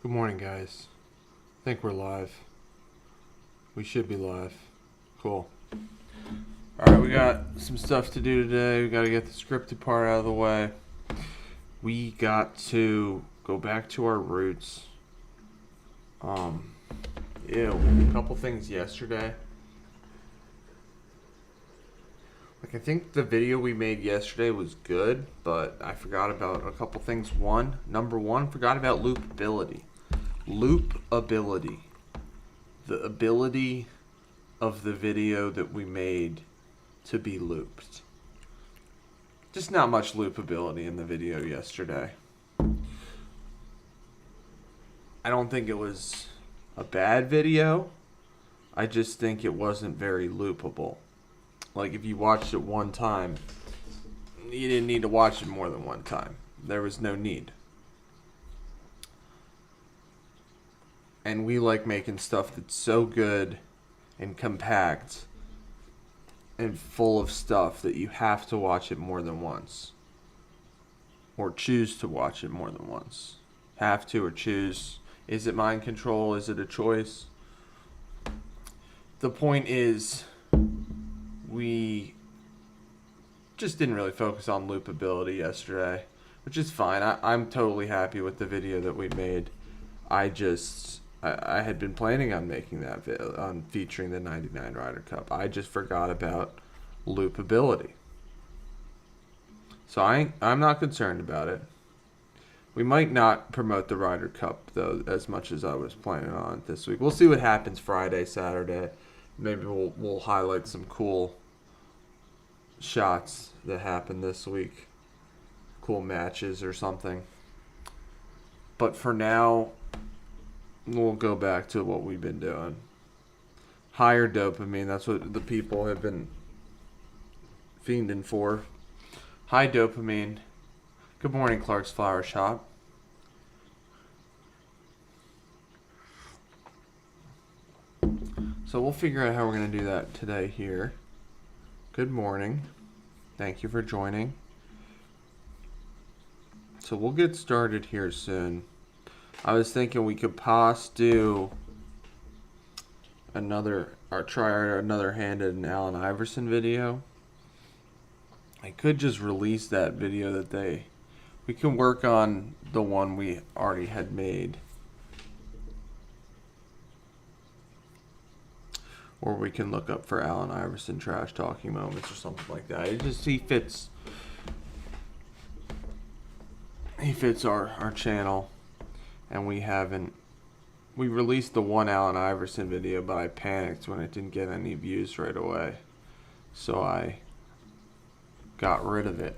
Good morning, guys. I think we're live. We should be live. Cool. Alright, we got some stuff to do today. We got to get the scripted part out of the way. We got to go back to our roots. A couple things yesterday. I think the video we made yesterday was good, but I forgot about a couple things. Number one, forgot about loopability. Loopability. The ability of the video that we made to be looped. Just not much loopability in the video yesterday. I don't think it was a bad video. I just think it wasn't very loopable. Like, if you watched it one time, you didn't need to watch it more than one time. There was no need. And we like making stuff that's so good and compact and full of stuff that you have to watch it more than once. Or choose to watch it more than once. Have to or choose. Is it mind control? Is it a choice? The point is, we just didn't really focus on loopability yesterday, which is fine. I'm totally happy with the video that we made. I had been planning on making that video, on featuring the 99 Ryder Cup. I just forgot about loopability. So I'm not concerned about it. We might not promote the Ryder Cup, though, as much as I was planning on this week. We'll see what happens Friday, Saturday. Maybe we'll highlight some cool shots that happened this week. Cool matches or something. But for now, we'll go back to what we've been doing. Higher dopamine. That's what the people have been fiending for. High dopamine. Good morning, Clark's Flower Shop. So we'll figure out how we're going to do that today here. Good morning. Thank you for joining. So we'll get started here soon. I was thinking we could do try another handed and Allen Iverson video. I could just release that video we can work on the one we already had made. Or we can look up for Allen Iverson trash talking moments or something like that. He fits our channel. And we released the one Allen Iverson video, but I panicked when it didn't get any views right away. So I got rid of it.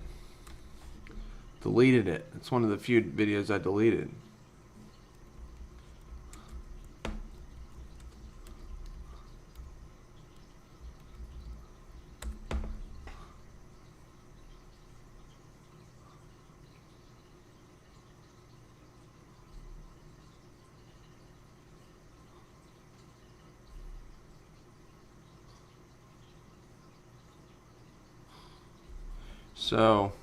Deleted it. It's one of the few videos I deleted. So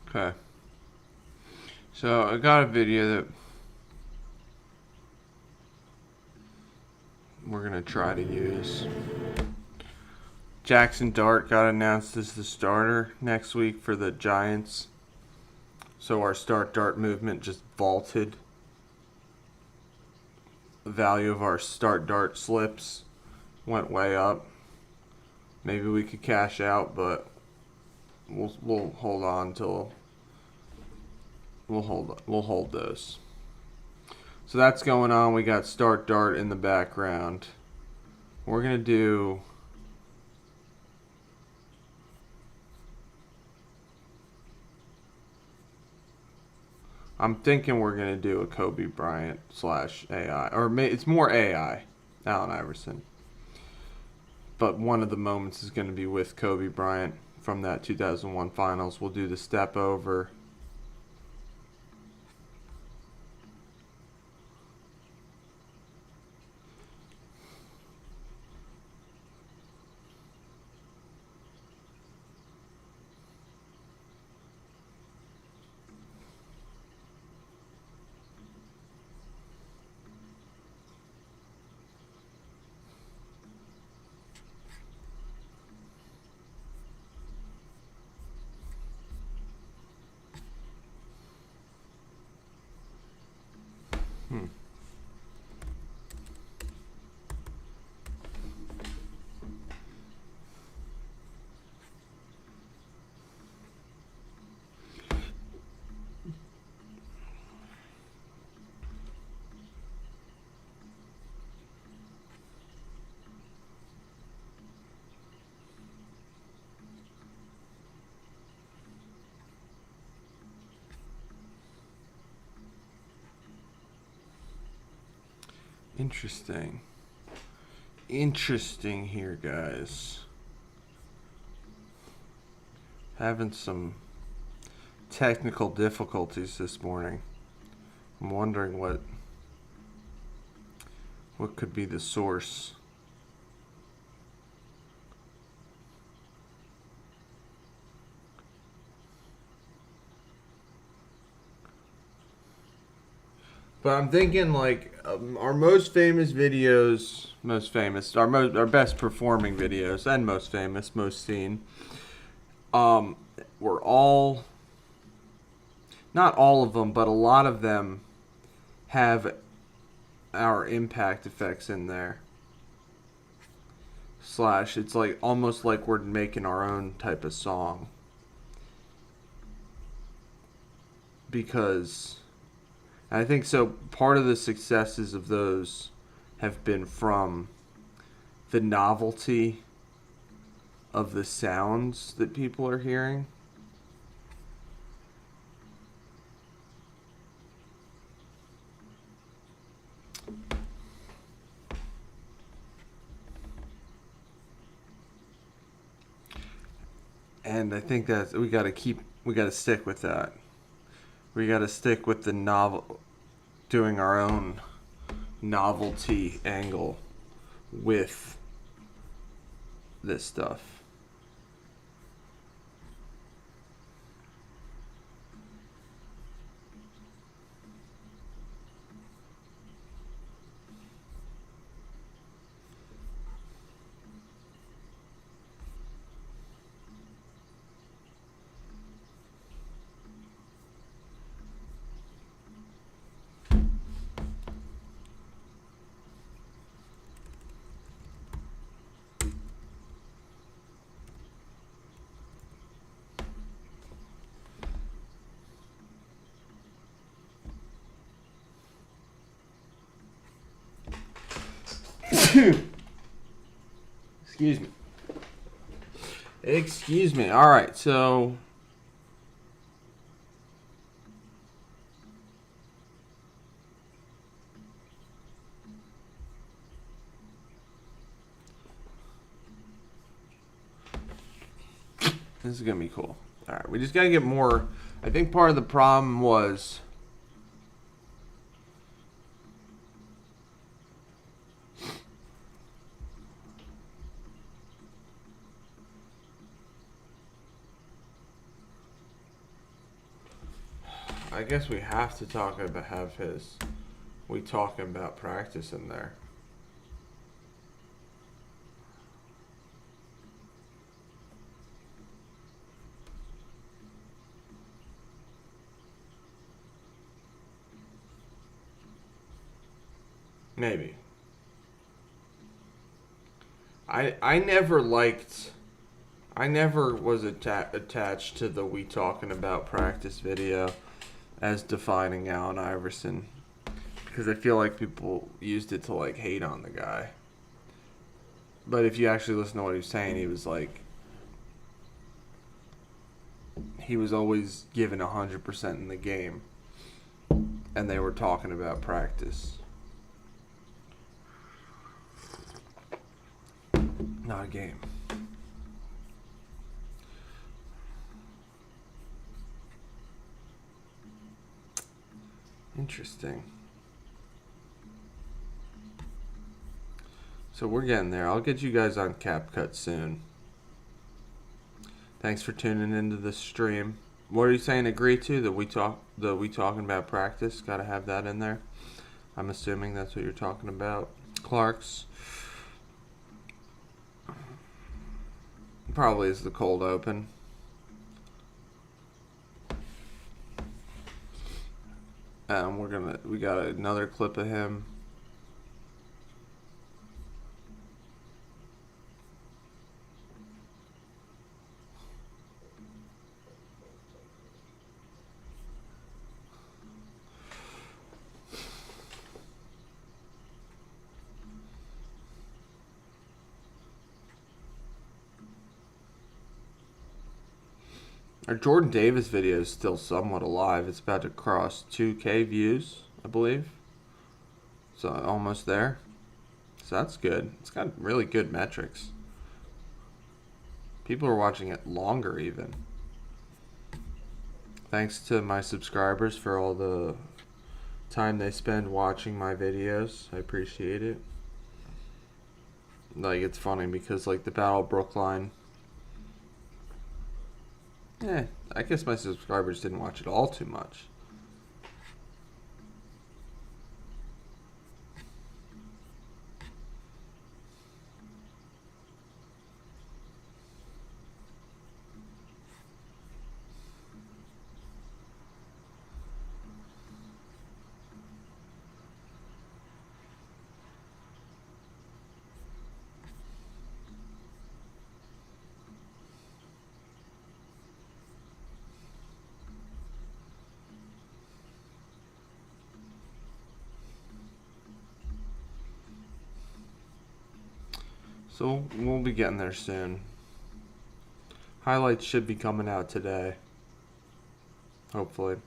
okay. So I got a video that we're going to try to use. Jackson Dart got announced as the starter next week for the Giants. So our start Dart movement just vaulted. The value of our start Dart slips went way up. Maybe we could cash out, but we'll hold on till we'll hold those. So that's going on. We got start Dart in the background. We're gonna do I'm thinking we're going to do a Kobe Bryant / AI. Or it's more AI, Allen Iverson. But one of the moments is going to be with Kobe Bryant from that 2001 finals. We'll do the step over. Interesting. Interesting here, guys. Having some technical difficulties this morning. I'm wondering what could be the source. But I'm thinking like our most famous videos, our best performing videos, and most famous, most seen, were all, not all of them, but a lot of them have our impact effects in there. Slash, it's like almost like we're making our own type of song. Because I think so. Part of the successes of those have been from the novelty of the sounds that people are hearing. And I think that we got to stick with that. We got to stick with the novel, doing our own novelty angle with this stuff. Excuse me. Excuse me. All right, so this is gonna be cool. All right, we just gotta get more. I think part of the problem was I guess we have to have we talking about practice in there. Maybe. I never was attached to the we talking about practice video as defining Allen Iverson, because I feel like people used it to like hate on the guy. But if you actually listen to what he was saying, he was always given 100% in the game, and they were talking about practice, not a game. Interesting. So we're getting there. I'll get you guys on CapCut soon. Thanks for tuning into the stream. What are you saying? Agree to that we talking about practice? Got to have that in there. I'm assuming that's what you're talking about. Clark's probably is the cold open. We got another clip of him. Our Jordan Davis video is still somewhat alive. It's about to cross 2K views, I believe. So almost there. So that's good. It's got really good metrics. People are watching it longer even. Thanks to my subscribers for all the time they spend watching my videos. I appreciate it. Like, it's funny because, like, the Battle of Brookline, I guess my subscribers didn't watch it all too much. So we'll be getting there soon. Highlights should be coming out today. Hopefully.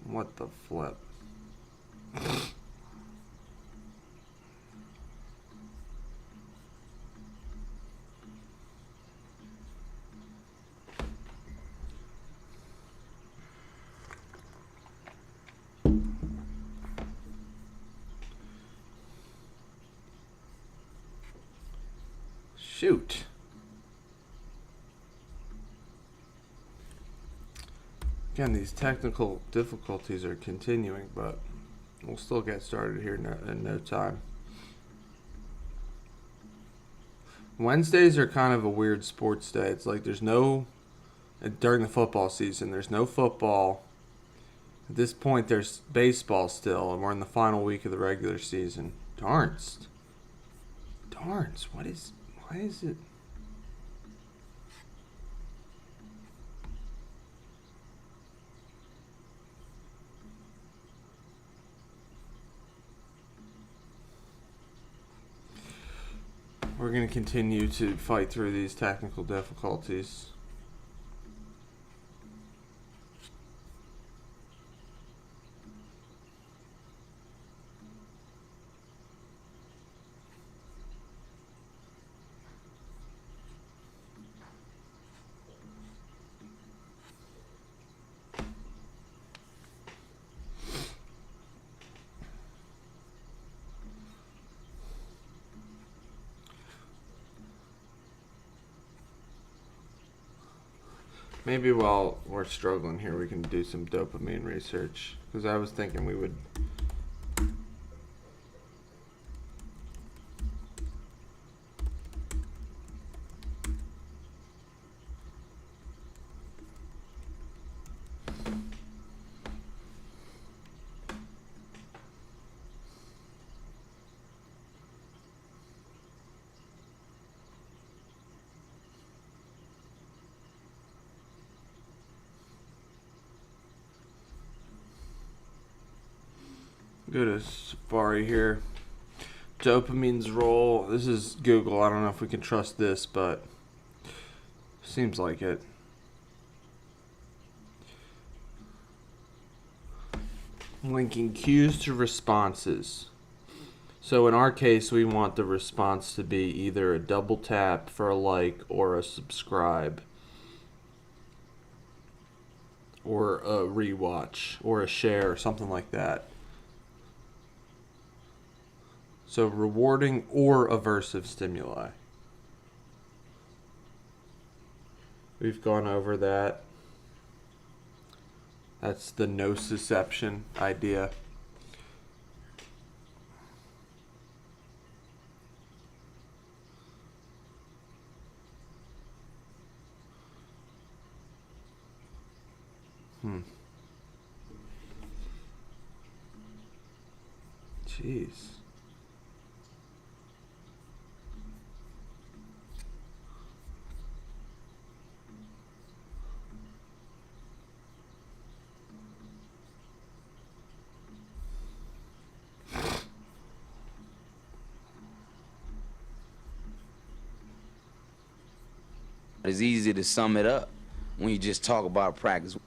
What the flip? Shoot. Again, these technical difficulties are continuing, but we'll still get started here in no time. Wednesdays are kind of a weird sports day. It's like during the football season, there's no football. At this point, there's baseball still, and we're in the final week of the regular season. Darns, why is it? We're going to continue to fight through these technical difficulties. Maybe while we're struggling here, we can do some dopamine research. Because I was thinking we would. Go to Safari here. Dopamine's role. This is Google. I don't know if we can trust this, but seems like it. Linking cues to responses. So in our case, we want the response to be either a double tap for a like or a subscribe, or a rewatch, or a share, or something like that. So rewarding or aversive stimuli. We've gone over that. That's the nociception idea. Jeez. It's easy to sum it up when you just talk about practice.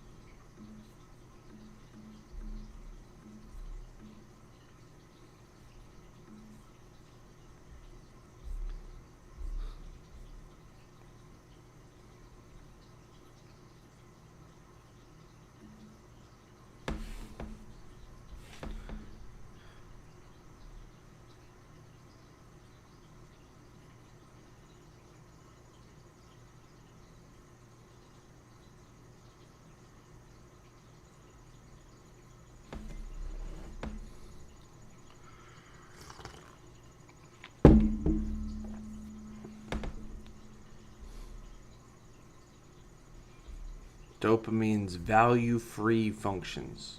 Dopamine's value-free functions.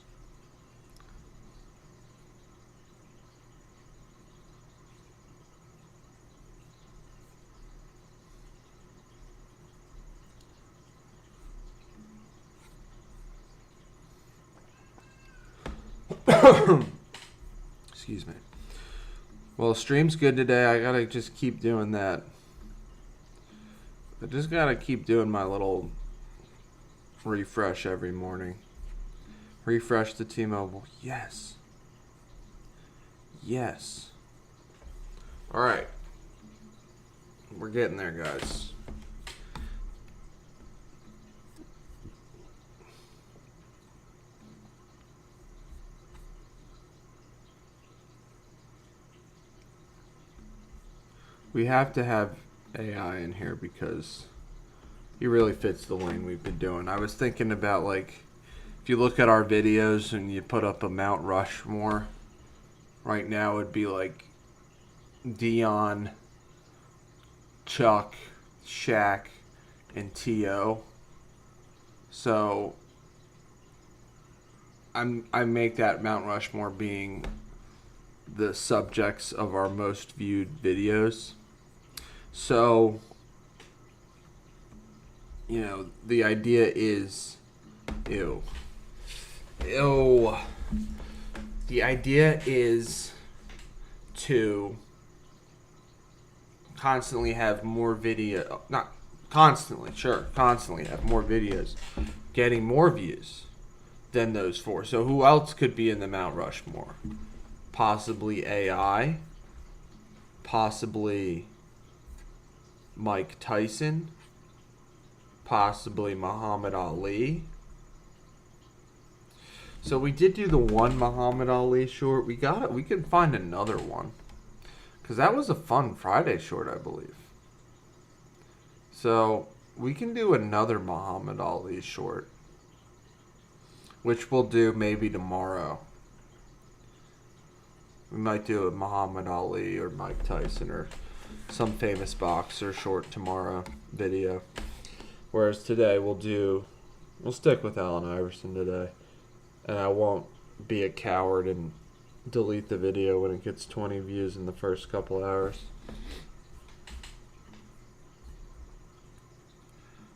Excuse me. Well, stream's good today. I gotta just keep doing that. I just gotta keep doing my little refresh every morning. Refresh the T-Mobile. Yes. Yes. All right. We're getting there, guys. We have to have AI in here because he really fits the lane we've been doing. I was thinking about, like, if you look at our videos and you put up a Mount Rushmore, right now it'd be like Dion, Chuck, Shaq, and T.O. So I make that Mount Rushmore being the subjects of our most viewed videos. So, you know, the idea is, the idea is to constantly have more video, not constantly, sure, constantly have more videos, getting more views than those four. So who else could be in the Mount Rushmore? Possibly AI, possibly Mike Tyson, possibly Muhammad Ali. So we did do the one Muhammad Ali short. We got it. We could find another one, because that was a fun Friday short, I believe. So we can do another Muhammad Ali short, which we'll do maybe tomorrow. We might do a Muhammad Ali or Mike Tyson or some famous boxer short tomorrow video. Whereas today we'll stick with Allen Iverson today. And I won't be a coward and delete the video when it gets 20 views in the first couple hours.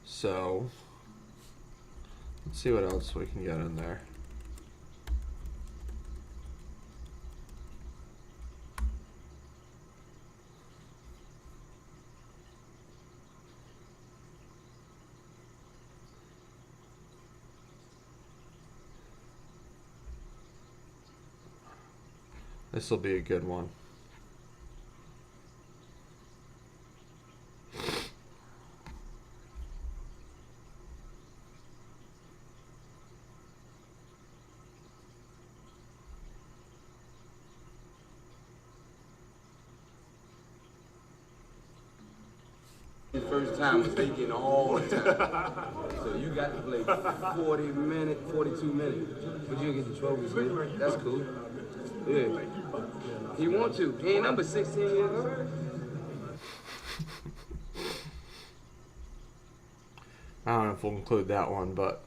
So, let's see what else we can get in there. This will be a good one. The first time was thinking all the time. So you got to play 40 minutes, 42 minutes. But you get the trophies with. That's cool. Yeah. He want to. He ain't number 16 years old. I don't know if we'll include that one, but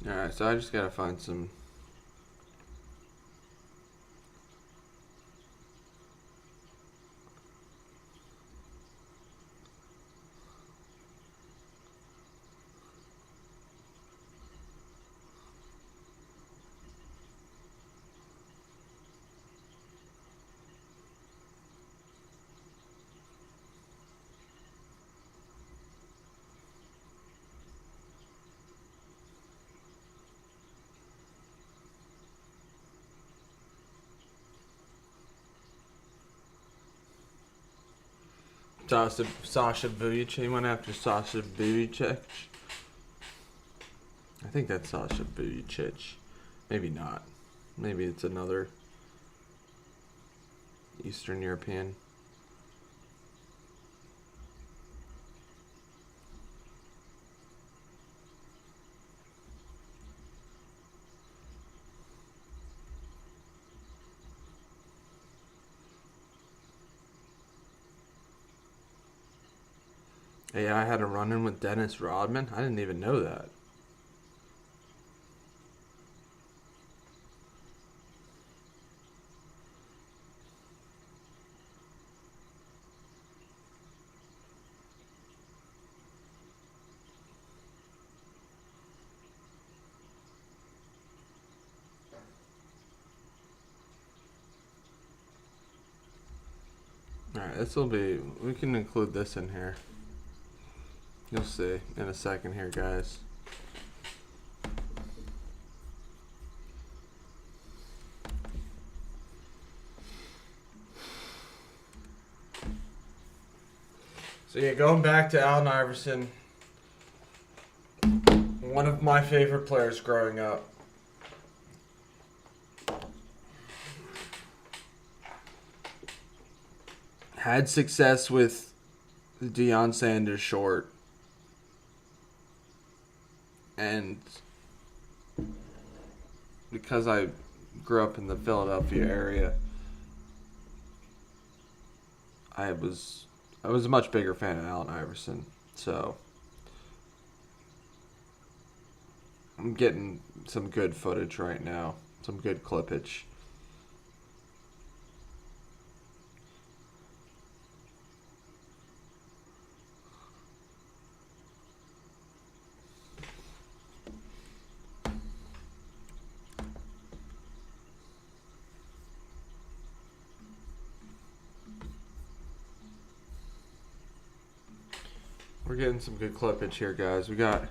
alright, so I just gotta find some. Sasha Vujacic. He went after Sasha Vujacic. I think that's Sasha Vujacic. Maybe not. Maybe it's another Eastern European. AI had a run-in with Dennis Rodman? I didn't even know that. Alright, this will be... We can include this in here. You'll see in a second here, guys. So yeah, going back to Allen Iverson, one of my favorite players growing up. Had success with the Deion Sanders short. And because I grew up in the Philadelphia area, I was a much bigger fan of Allen Iverson. So I'm getting some good footage right now, some good clippage. We're getting some good clippage here, guys. We got...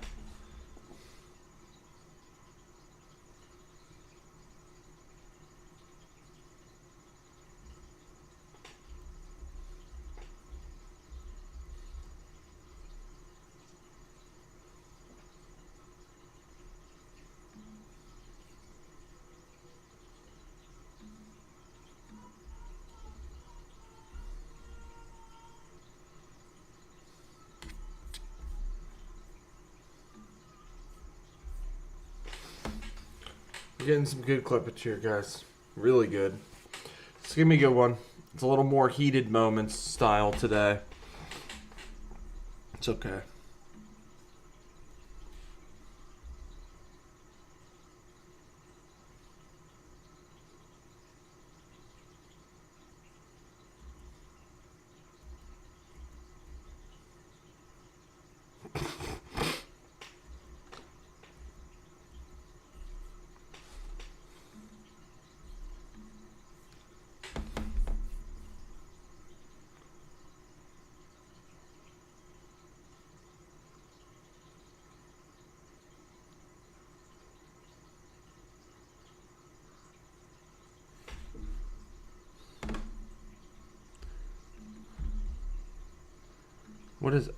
We're getting some good clippage here, guys. Really good. It's gonna be a good one. It's a little more heated moments style today. It's okay. What is...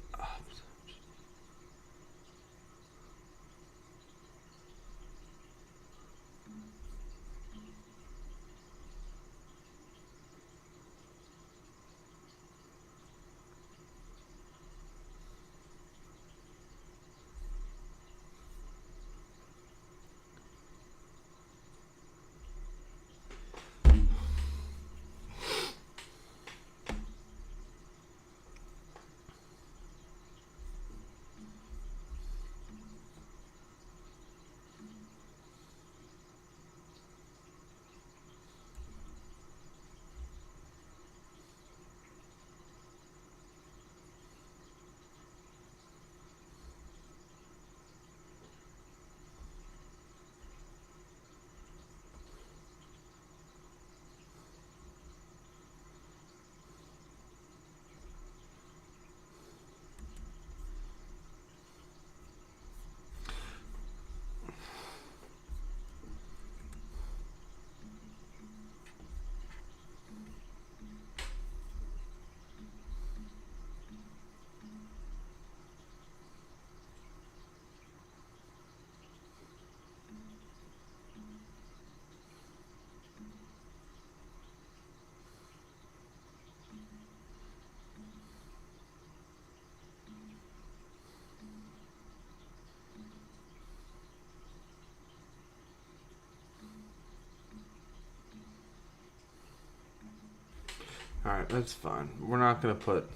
Alright, that's fine. We're not gonna put...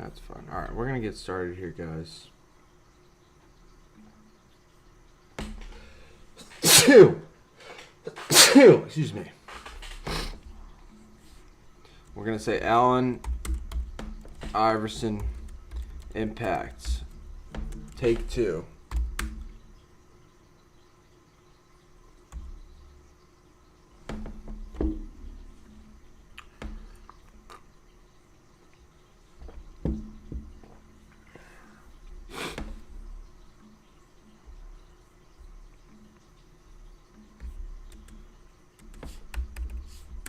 That's fine. All right, we're gonna get started here, guys. Excuse me. We're gonna say Allen Iverson impact. Take 2.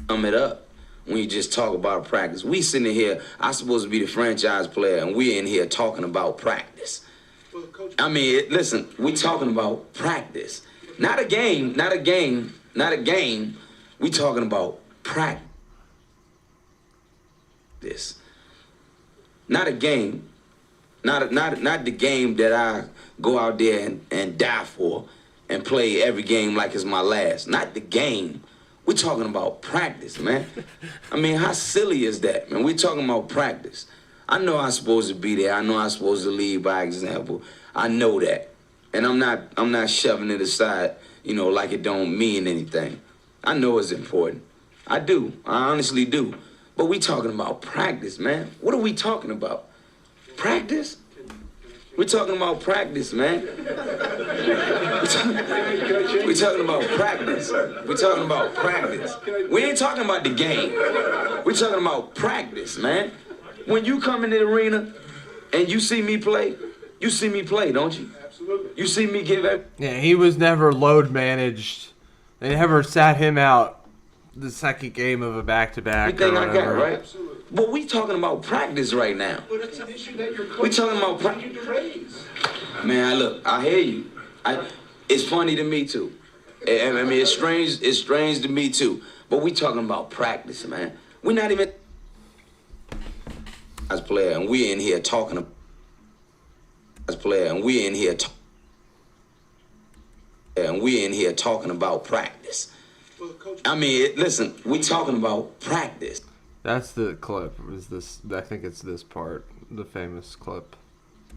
Sum it up when you just talk about practice. We sitting here, I'm supposed to be the franchise player, and we're in here talking about practice. I mean, listen, we talking about practice. Not a game, not a game, not a game. We talking about practice. Not a game. Not the game that I go out there and die for and play every game like it's my last. Not the game. We're talking about practice, man. I mean, how silly is that, man? We're talking about practice. I know I'm supposed to be there. I know I'm supposed to lead by example. I know that. And I'm not shoving it aside, like it don't mean anything. I know it's important. I do. I honestly do. But we talking about practice, man. What are we talking about? Practice? We're talking about practice, man. We're talking about practice. We're talking about practice. We ain't talking about the game. We're talking about practice, man. When you come in the arena and you see me play, don't you? Absolutely. You see me give every... Yeah, he was never load managed. They never sat him out the second game of a back-to-back. Everything I got, right? Absolutely. But we talking about practice right now. But it's an issue that you're we talking about practice. Man, look, I hear you. It's funny to me too. I mean, it's strange to me too. But we talking about practice, man. We're not even as player, and we in here talking as player, and we in here talking about practice. I mean, listen, we talking about practice. That's the clip. Is this? I think it's this part, the famous clip.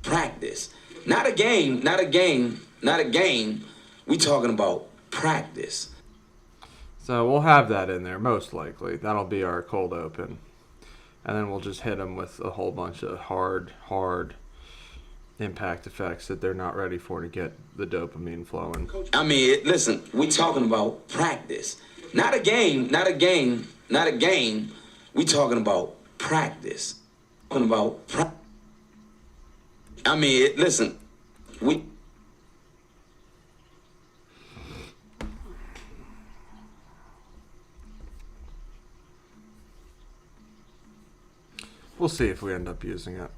Practice, not a game, not a game, not a game. We talking about practice. So we'll have that in there, most likely. That'll be our cold open, and then we'll just hit them with a whole bunch of hard impact effects that they're not ready for to get the dopamine flowing. I mean, listen, we talking about practice, not a game, not a game, not a game. We talking about practice. Talking about I mean, listen, we... We'll see if we end up using it.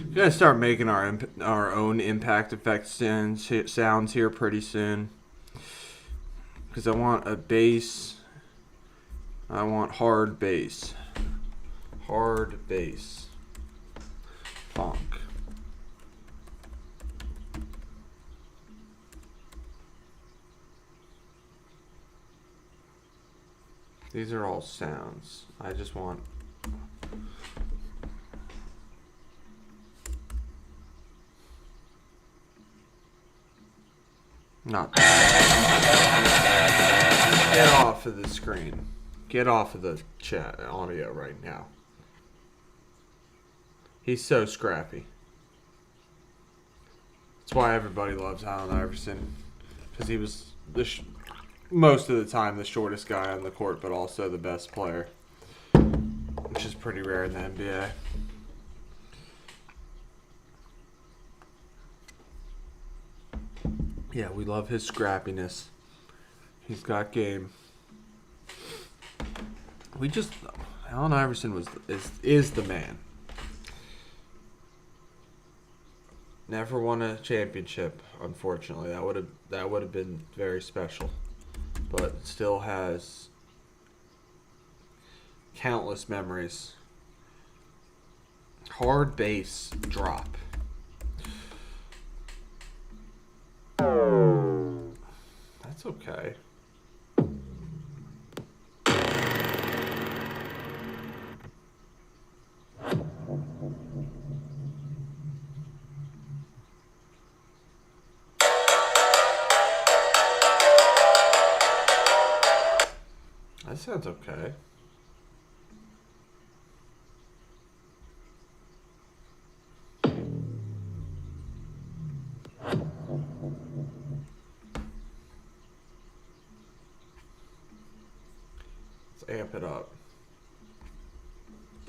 We're gonna start making our own impact effect sounds here pretty soon, because I want a bass. I want hard bass, funk. These are all sounds. I just want Not bad. Get off of the screen. Get off of the chat audio right now. He's so scrappy. That's why everybody loves Allen Iverson. Because he was most of the time the shortest guy on the court, but also the best player. Which is pretty rare in the NBA. Yeah, we love his scrappiness. He's got game. Allen Iverson is the man. Never won a championship, unfortunately. That would have been very special. But still has countless memories. Hard bass drop. That's okay. That sounds okay. Amp it up.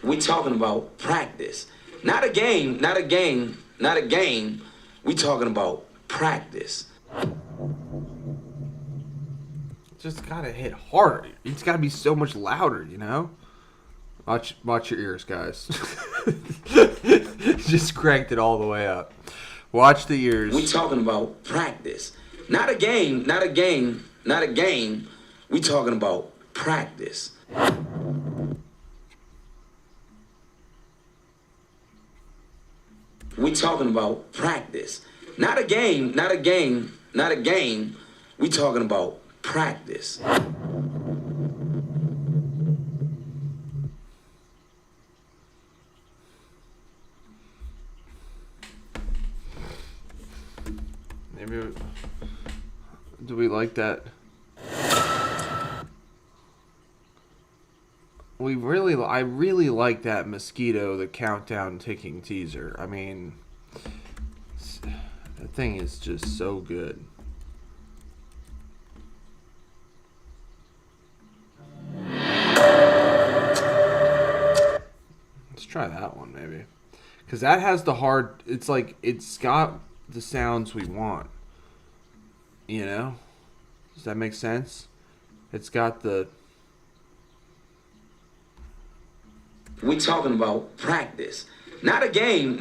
We talking about practice. Not a game. We talking about practice. Just gotta hit harder. It's gotta be so much louder, you know? Watch your ears, guys. Just cranked it all the way up. Watch the ears. We talking about practice. Not a game. We talking about practice. We talking about practice. Not a game. We talking about practice. Maybe do we like that? I really like that Mosquito, the countdown ticking teaser. I mean, that thing is just so good. Let's try that one maybe. Because that has the hard, it's got the sounds we want. You know? Does that make sense? It's got the... We talking about practice. Not a game.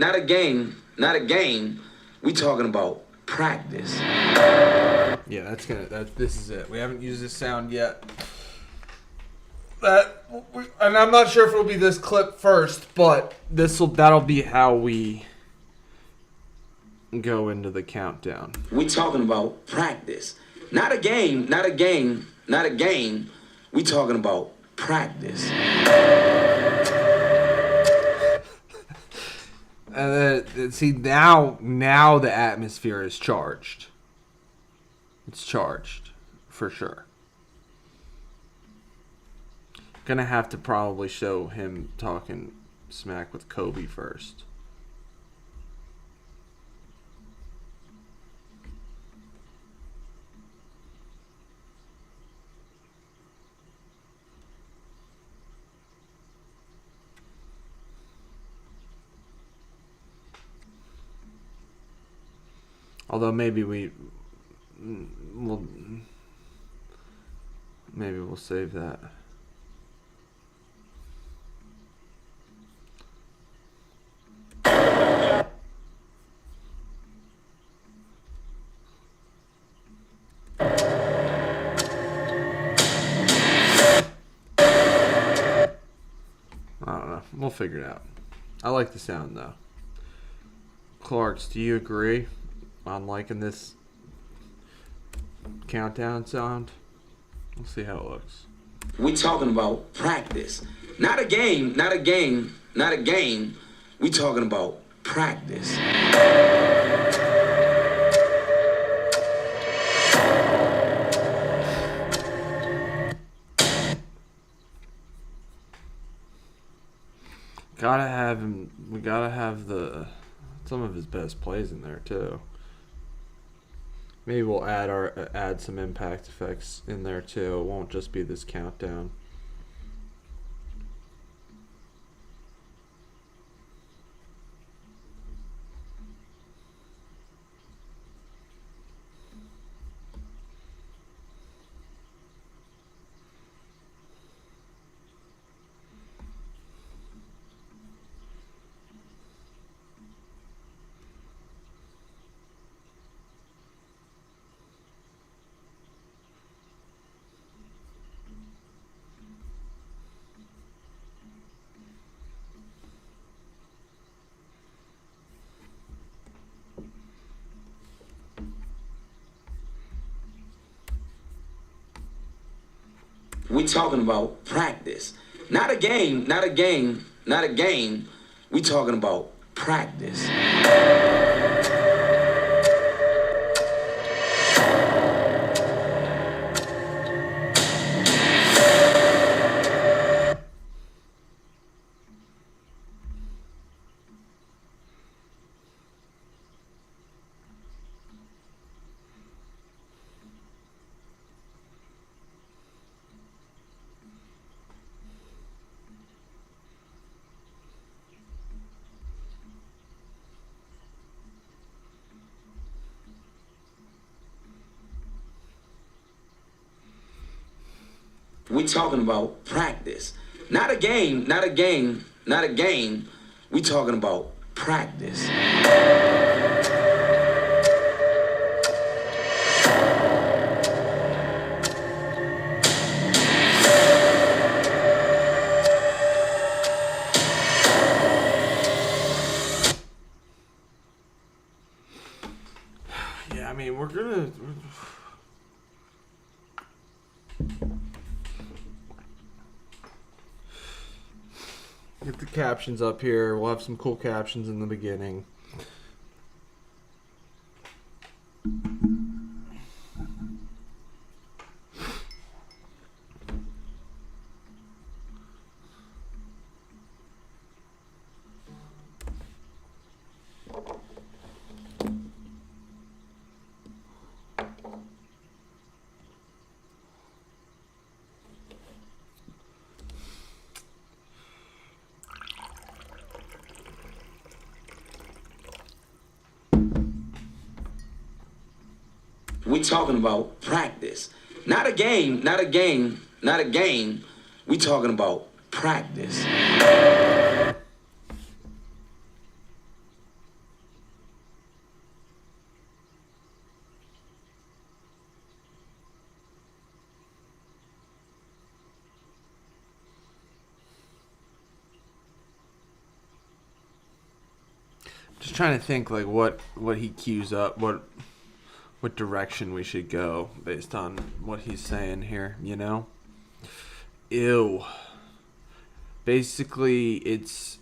We talking about practice. Yeah, this is it. We haven't used this sound yet. And I'm not sure if it'll be this clip first, but that'll be how we go into the countdown. We talking about practice. Not a game. We talking about practice. And then, see, now the atmosphere is charged. It's charged, for sure. Gonna have to probably show him talking smack with Kobe first. Although maybe we'll save that. I don't know. We'll figure it out. I like the sound though. Clarks, do you agree on liking this countdown sound? We'll see how it looks. We talking about practice. Not a game. We talking about practice. gotta have some of his best plays in there too. Maybe we'll add some impact effects in there too. It won't just be this countdown. We talking about practice. Not a game, not a game, not a game. We talking about practice. We talking about practice. Not a game, not a game, not a game. We talking about practice. Yeah, I mean, we're gonna. Get the captions up here. We'll have some cool captions in the beginning. We talking about practice. Not a game, not a game, not a game. We talking about practice. Just trying to think like what he cues up, what direction we should go based on what he's saying here, you know? Ew. Basically, it's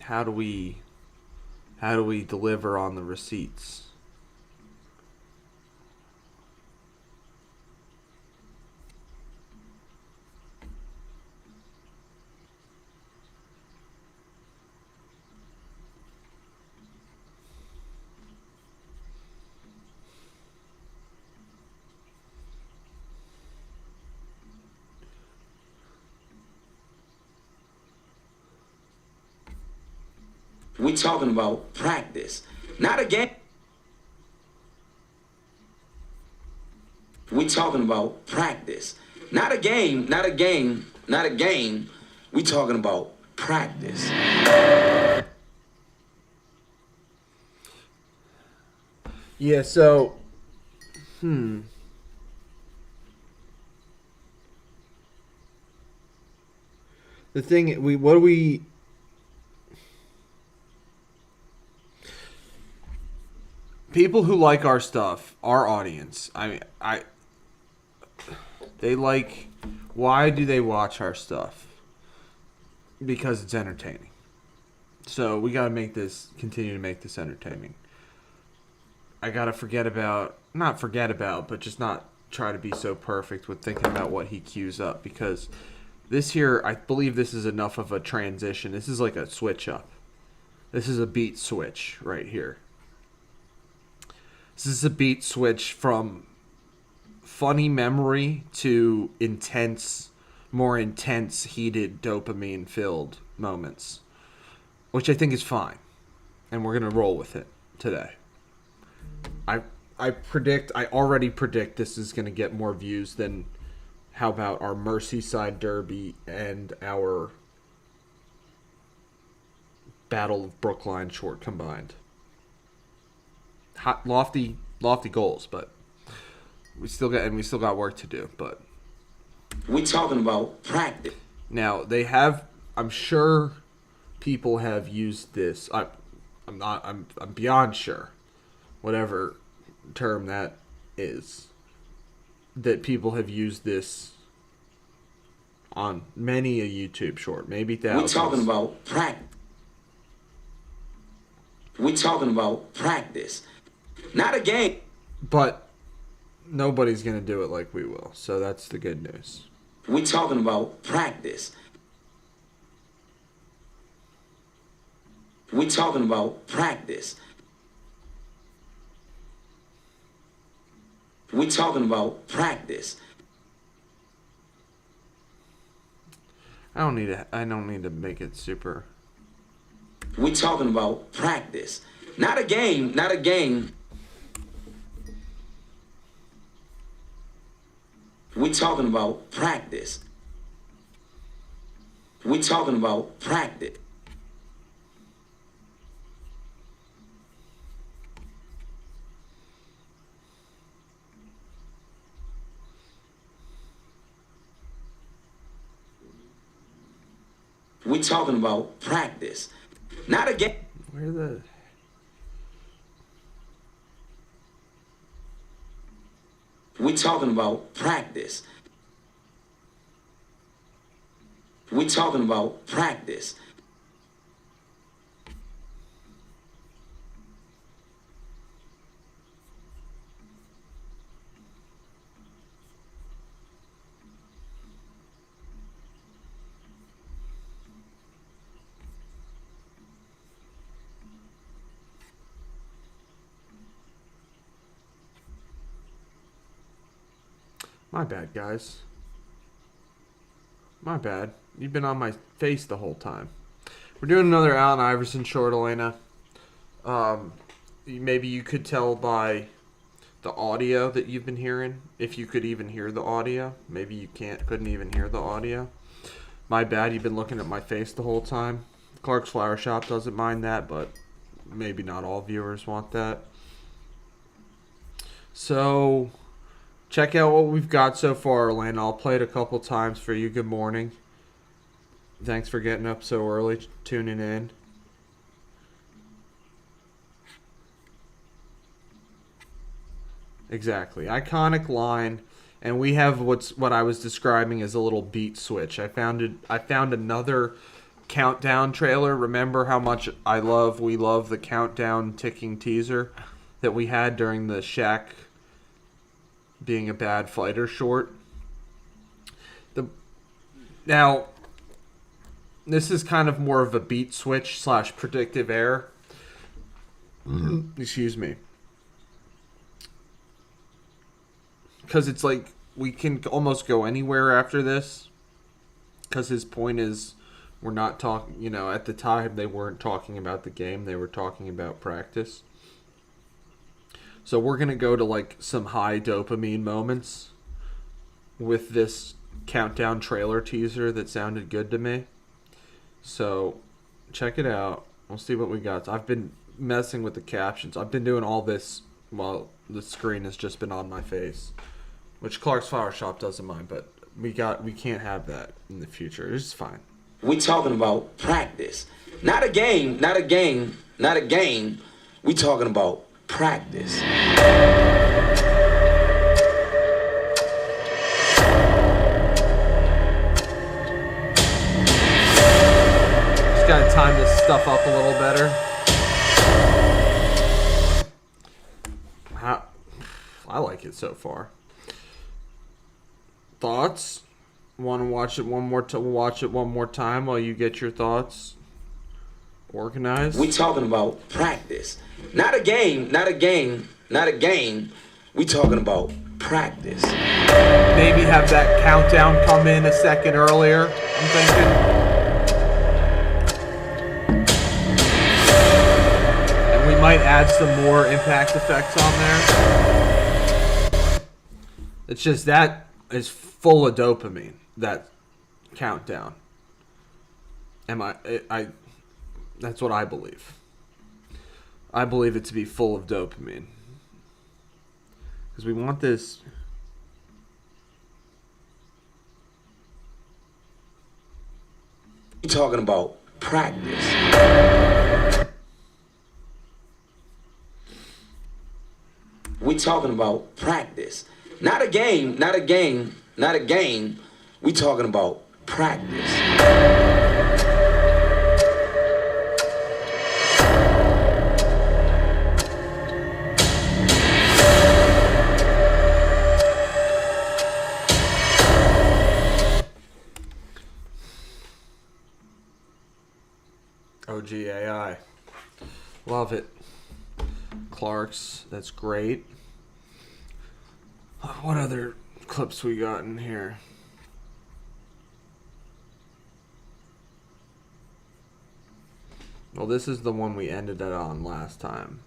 how do we deliver on the receipts? We talking about practice. Not a game. We talking about practice. Not a game, not a game, not a game. We talking about practice. Yeah, so the thing people who like our stuff, our audience. They like. Why do they watch our stuff? Because it's entertaining. So we gotta continue to make this entertaining. I gotta not forget about, but just not try to be so perfect with thinking about what he cues up, because This here, I believe this is enough of a transition. This is like a switch up. This is a beat switch right here. This is a beat switch from funny memory to more intense, heated, dopamine-filled moments, which I think is fine, and we're gonna roll with it today. I already predict this is gonna get more views than how about our Merseyside Derby and our Battle of Brookline short combined. Hot, lofty goals, but we still got work to do. But we talking about practice. Now they have. I'm sure people have used this. I'm beyond sure. Whatever term that is, that people have used this on many a YouTube short, maybe thousands. We talking about practice. We talking about practice, not a game. But nobody's gonna do it like we will, so that's the good news. We talking about practice. We talking about practice. We talking about practice. I don't need to make it super. We talking about practice, not a game. Not a game. We talking about practice. We talking about practice. We talking about practice, not a game. Where the? We talking about practice. We talking about practice. My bad, guys. My bad. You've been on my face the whole time. We're doing another Allen Iverson short, Elena. Maybe you could tell by the audio that you've been hearing, if you could even hear the audio. Maybe you couldn't even hear the audio. My bad, you've been looking at my face the whole time. Clark's Flower Shop doesn't mind that, but maybe not all viewers want that. So, check out what we've got so far, Elena. I'll play it a couple times for you. Good morning. Thanks for getting up so early, tuning in. Exactly. Iconic line. And we have what I was describing as a little beat switch. I found another countdown trailer. Remember how much we love the countdown ticking teaser that we had during the Shaq being a bad fighter short. Now, this is kind of more of a beat switch / predictive error. Excuse me. Because it's like we can almost go anywhere after this. Because his point is we're not talking, at the time they weren't talking about the game. They were talking about practice. So we're going to go to like some high dopamine moments with this countdown trailer teaser that sounded good to me. So check it out. We'll see what we got. I've been messing with the captions. I've been doing all this while the screen has just been on my face, which Clark's Flower Shop doesn't mind, but we can't have that in the future. It's fine. We talking about practice, not a game. Not a game. Not a game. We talking about practice. Just gotta time this stuff up a little better. I like it so far. Thoughts? Want to watch it one more watch it one more time while you get your thoughts organized? We talking about practice. Not a game, not a game, not a game. We talking about practice. Maybe have that countdown come in a second earlier, I'm thinking. And we might add some more impact effects on there. It's just that is full of dopamine, that countdown. That's what I believe. I believe it to be full of dopamine. Because we want this. We talking about practice. We talking about practice. Not a game, not a game, not a game. We talking about practice. OGAI. Love it. Clark's, that's great. What other clips we got in here? Well, this is the one we ended it on last time.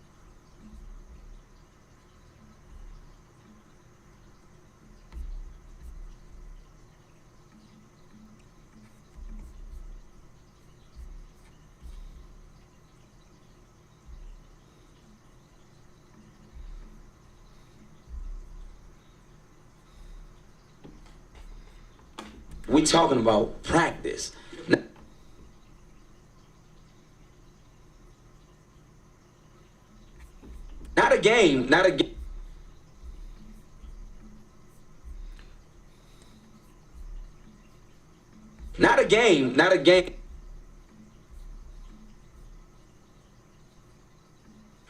We talking about practice. Not a game, not a game. Not a game, not a game.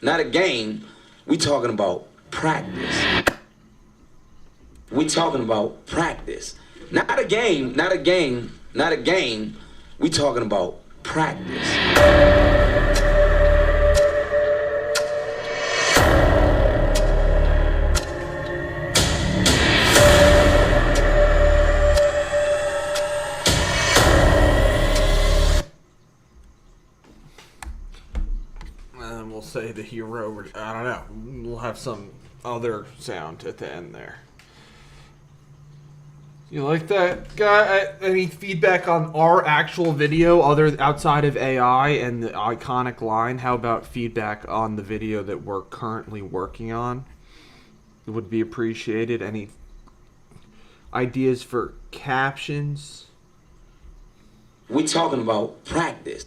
Not a game. We talking about practice. We talking about practice. Not a game, not a game, not a game. We talking about practice. And we'll say the hero, I don't know. We'll have some other sound at the end there. You like that, guy? Any feedback on our actual video other outside of AI and the iconic line? How about feedback on the video that we're currently working on? It would be appreciated. Any ideas for captions? We talking about practice.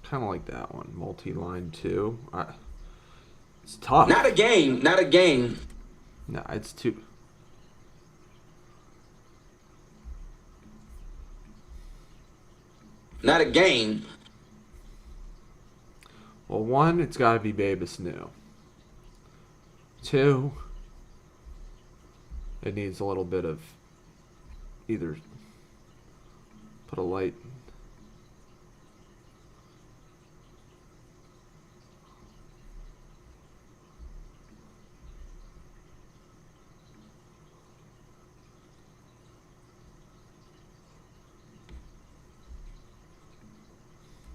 Kind of like that one. Multi-line too. It's tough. Not a game, not a game. No, it's too... Not a game. Well, one, it's got to be Babus New. Two, it needs a little bit of either put a light.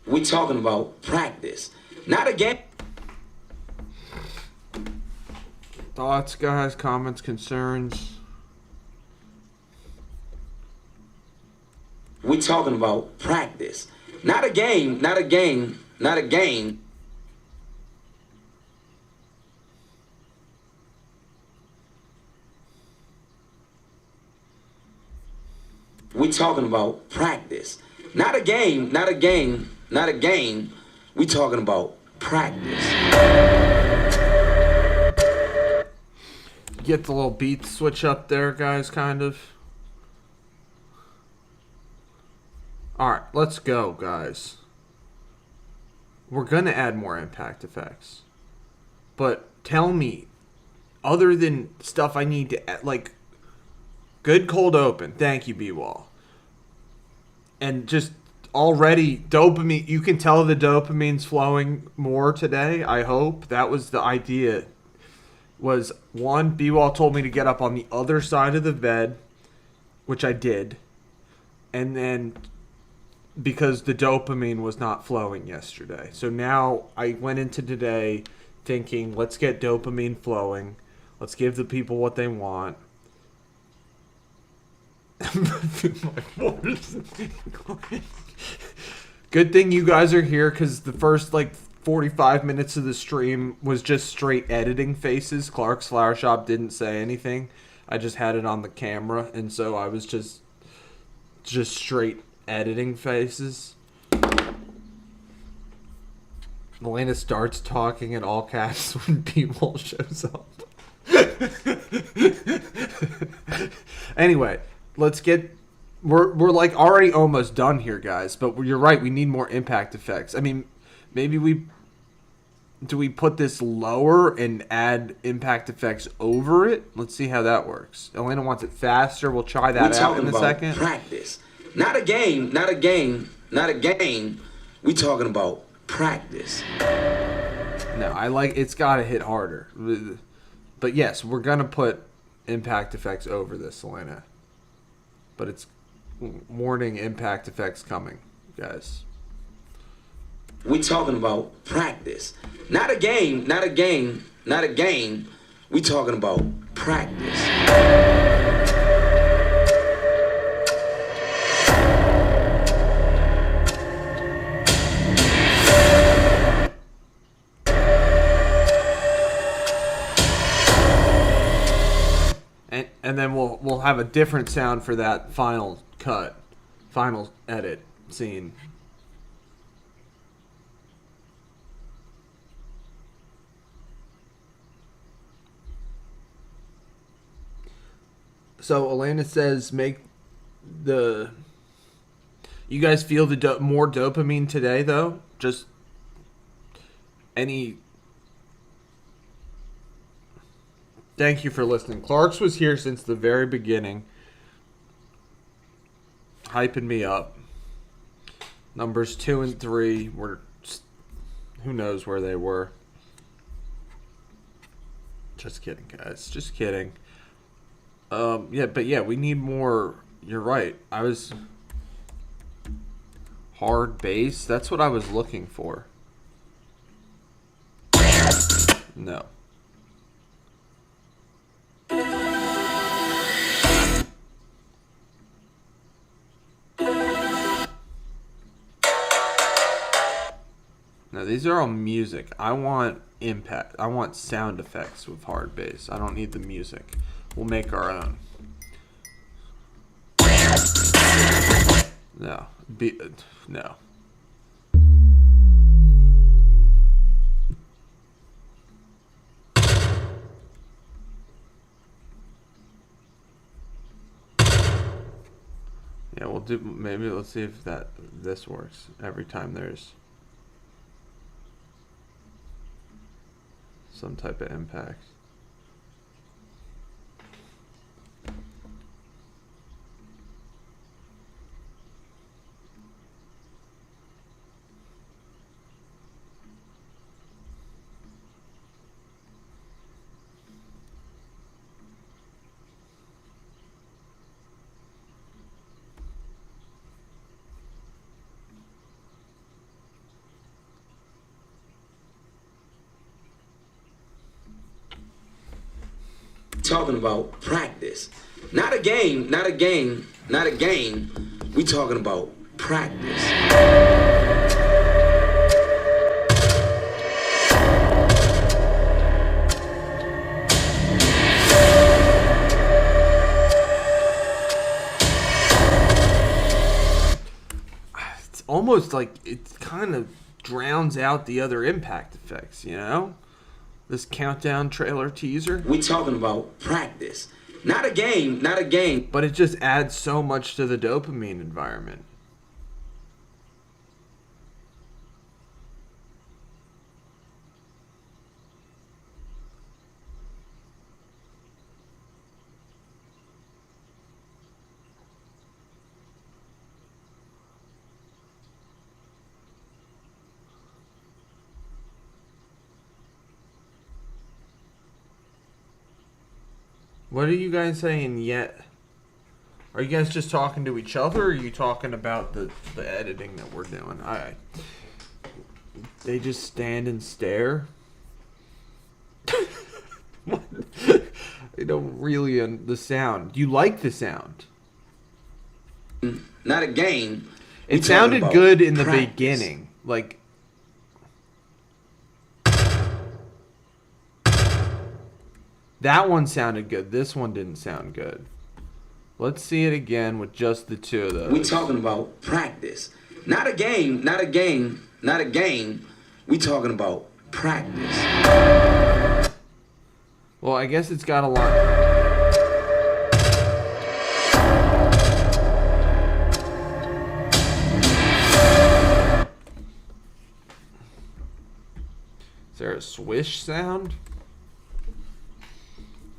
We talking about practice. Not a game. Thoughts, guys, comments, concerns? We talking about practice. Not a game, not a game, not a game. We talking about practice. Not a game, not a game, not a game. We talking about practice. Get the little beat switch up there, guys, kind of. Alright, let's go, guys. We're going to add more impact effects. But tell me, other than stuff I need to add, like, good cold open. Thank you, B-Wall. and just already dopamine. You can tell the dopamine's flowing more today. I hope that was the idea. Was one, B-Wall told me to get up on the other side of the bed, which I did, and then because the dopamine was not flowing yesterday. So now I went into today thinking, let's get dopamine flowing. Let's give the people what they want. Good thing you guys are here, because the first 45 minutes of the stream was just straight editing faces. Clark's Flower Shop didn't say anything. I just had it on the camera, and so I was just straight editing faces. Elena starts talking in all caps when people shows up. Anyway, let's get. We're already almost done here, guys. But you're right. We need more impact effects. I mean, maybe we put this lower and add impact effects over it? Let's see how that works. Elena wants it faster. We'll try that out in a second. Practice, not a game, not a game, not a game. We talking about practice. No, it's got to hit harder. But yes, we're gonna put impact effects over this, Elena. But it's warning, impact effects coming, guys. We talking about practice, not a game, not a game, not a game. We talking about practice. And then we'll have a different sound for that final cut, final edit scene. So Elena says, make the. You guys feel the more dopamine today, though? Just any. Thank you for listening. Clark's was here since the very beginning, hyping me up. Numbers 2 and 3 were, who knows where they were. Just kidding, guys. Just kidding. Yeah, we need more. You're right. I was hard bass. That's what I was looking for. No. Now, these are all music. I want impact. I want sound effects with hard bass. I don't need the music. We'll make our own. No. No. Yeah, we'll do. Maybe let's see if this works every time there's some type of impact. Talking about practice, not a game, not a game, not a game. We talking about practice. It's almost like it kind of drowns out the other impact effects, you know? This countdown trailer teaser. We talking about practice, not a game, not a game. But it just adds so much to the dopamine environment. What are you guys saying yet? Are you guys just talking to each other, or are you talking about the editing that we're doing? They just stand and stare. What? I don't really the sound. You like the sound? Not a game. It sounded good in the beginning. Like, that one sounded good. This one didn't sound good. Let's see it again with just the two of those. We talking about practice. Not a game, not a game, not a game. We talking about practice. Well, I guess it's got a lot. Is there a swish sound?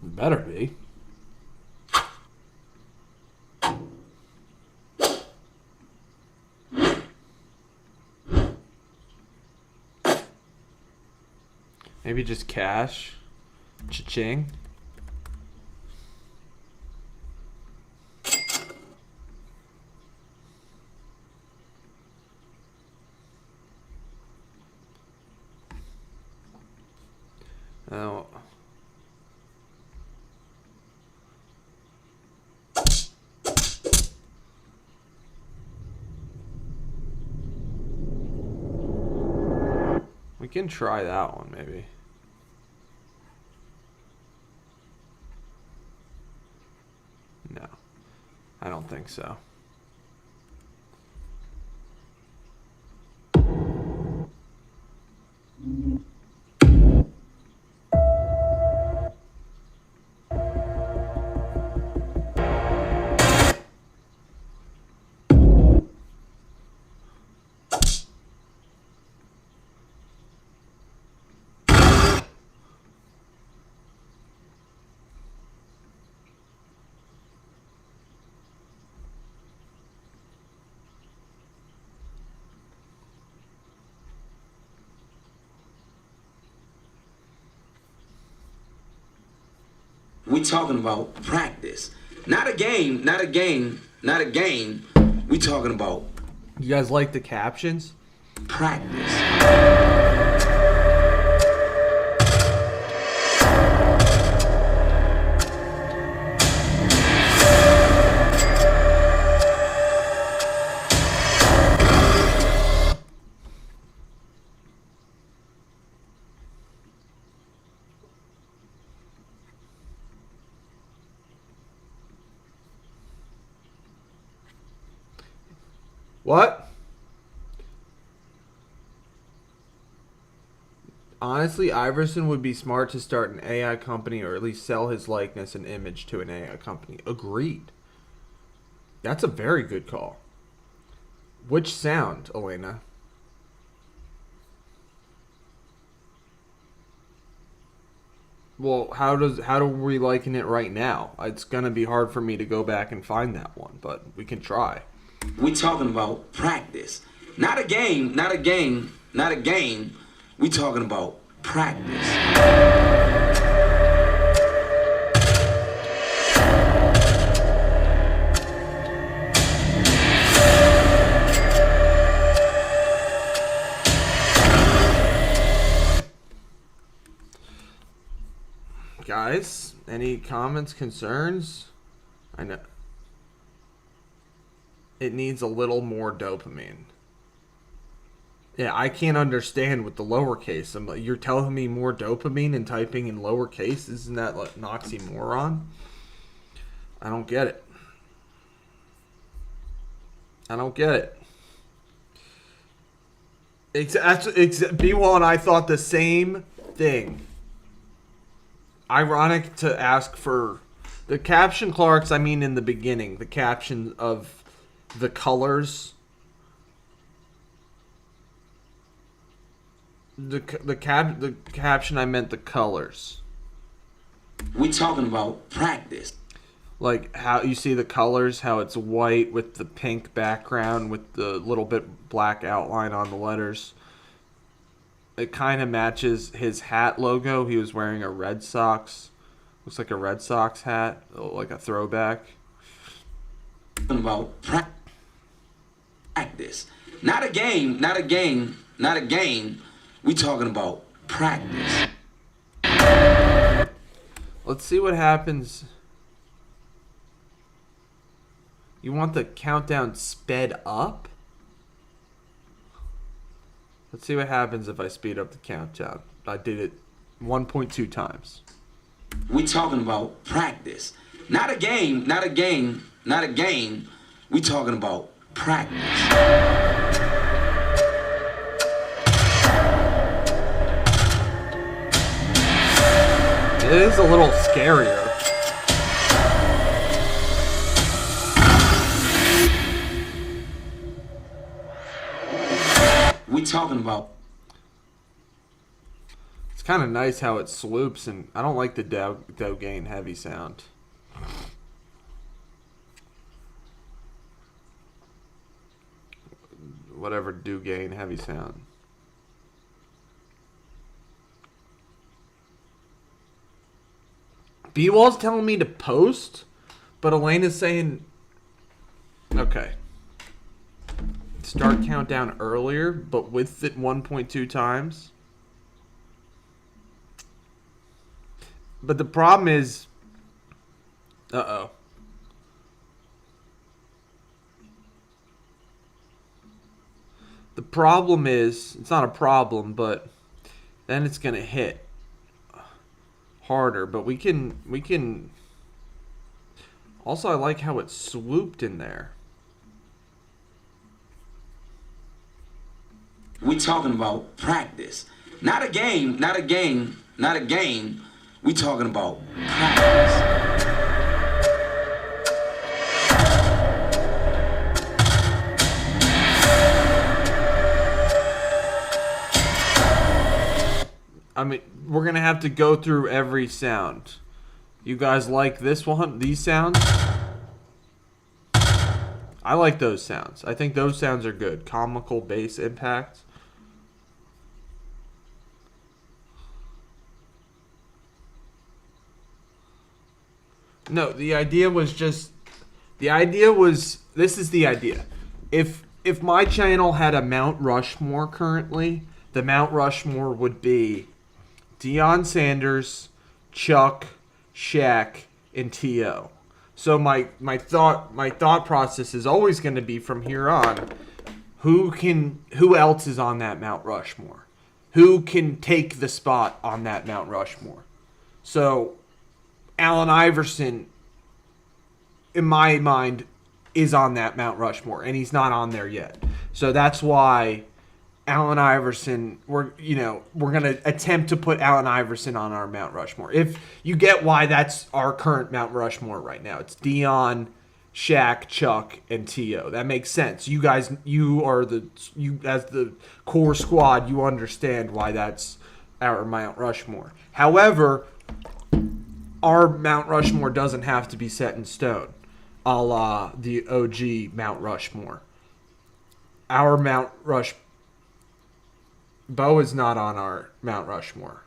Better be. Maybe just cash. Cha-ching. Oh. We can try that one, maybe. No, I don't think so. We talking about practice. Not a game, not a game, not a game. We talking about You guys like the captions? practice. What? Honestly, Iverson would be smart to start an AI company or at least sell his likeness and image to an AI company. Agreed. That's a very good call. Which sound, Elena? Well, how do we liken it right now? It's gonna be hard for me to go back and find that one, but we can try. We talking about practice. Not a game, not a game, not a game. We talking about practice. Guys, any comments, concerns? I know it needs a little more dopamine. Yeah, I can't understand with the lowercase. You're telling me more dopamine and typing in lowercase? Isn't that like an oxymoron? I don't get it. I don't get it. B1 and I thought the same thing. Ironic to ask for the caption, Clarks. I mean, in the beginning, the caption of the colors. The caption. I meant the colors. We talking about practice. Like how you see the colors, how it's white with the pink background with the little bit black outline on the letters. It kind of matches his hat logo. He was wearing a Red Sox Looks like a Red Sox hat, like a throwback. About practice. Not a game, not a game, not a game. We talking about practice. Let's see what happens. You want the countdown sped up? Let's see what happens if I speed up the countdown. I did it 1.2 times. We talking about practice. Not a game, not a game, not a game. We talking about practice. It is a little scarier. We talking about. It's kind of nice how it swoops, and I don't like the Dogain heavy sound. Whatever Dogain heavy sound. B-Wall's telling me to post, but Elena's saying, okay. Start countdown earlier, but with it 1.2 times. But the problem is, uh-oh. The problem is, it's not a problem, but then it's going to hit harder. But we can, also I like how it swooped in there. We talking about practice. Not a game, not a game, not a game. We talking about practice. I mean, we're going to have to go through every sound. You guys like this one? These sounds? I like those sounds. I think those sounds are good. Comical bass impact. No, the idea was just... This is the idea. If my channel had a Mount Rushmore currently, the Mount Rushmore would be Deion Sanders, Chuck, Shaq, and T.O. So my thought process is always going to be from here on, who else is on that Mount Rushmore? Who can take the spot on that Mount Rushmore? So Allen Iverson, in my mind, is on that Mount Rushmore, and he's not on there yet. So that's why Allen Iverson, we're going to attempt to put Allen Iverson on our Mount Rushmore. If you get why that's our current Mount Rushmore right now. It's Deion, Shaq, Chuck, and T.O. That makes sense. You guys, you as the core squad, you understand why that's our Mount Rushmore. However, our Mount Rushmore doesn't have to be set in stone, a la the OG Mount Rushmore. Our Mount Rushmore, Bo is not on our Mount Rushmore.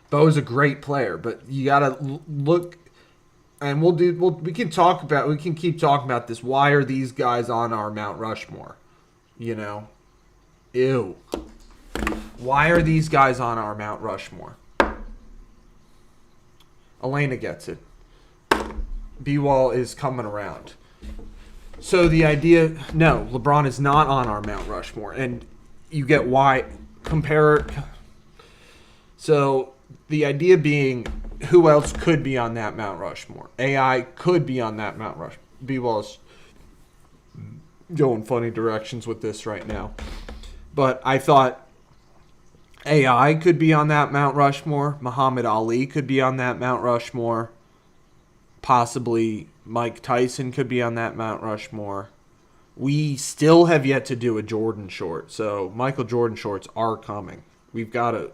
Bo is a great player, but you gotta look, and we can keep talking about this. Why are these guys on our Mount Rushmore? Ew. Why are these guys on our Mount Rushmore? Elena gets it. B-Wall is coming around. So the idea, no, LeBron is not on our Mount Rushmore, and you get why. So the idea being, who else could be on that Mount Rushmore? AI could be on that Mount Rushmore. B-Wall's going funny directions with this right now. But I thought AI could be on that Mount Rushmore. Muhammad Ali could be on that Mount Rushmore. Possibly Mike Tyson could be on that Mount Rushmore. We still have yet to do a Jordan short, so Michael Jordan shorts are coming. We got to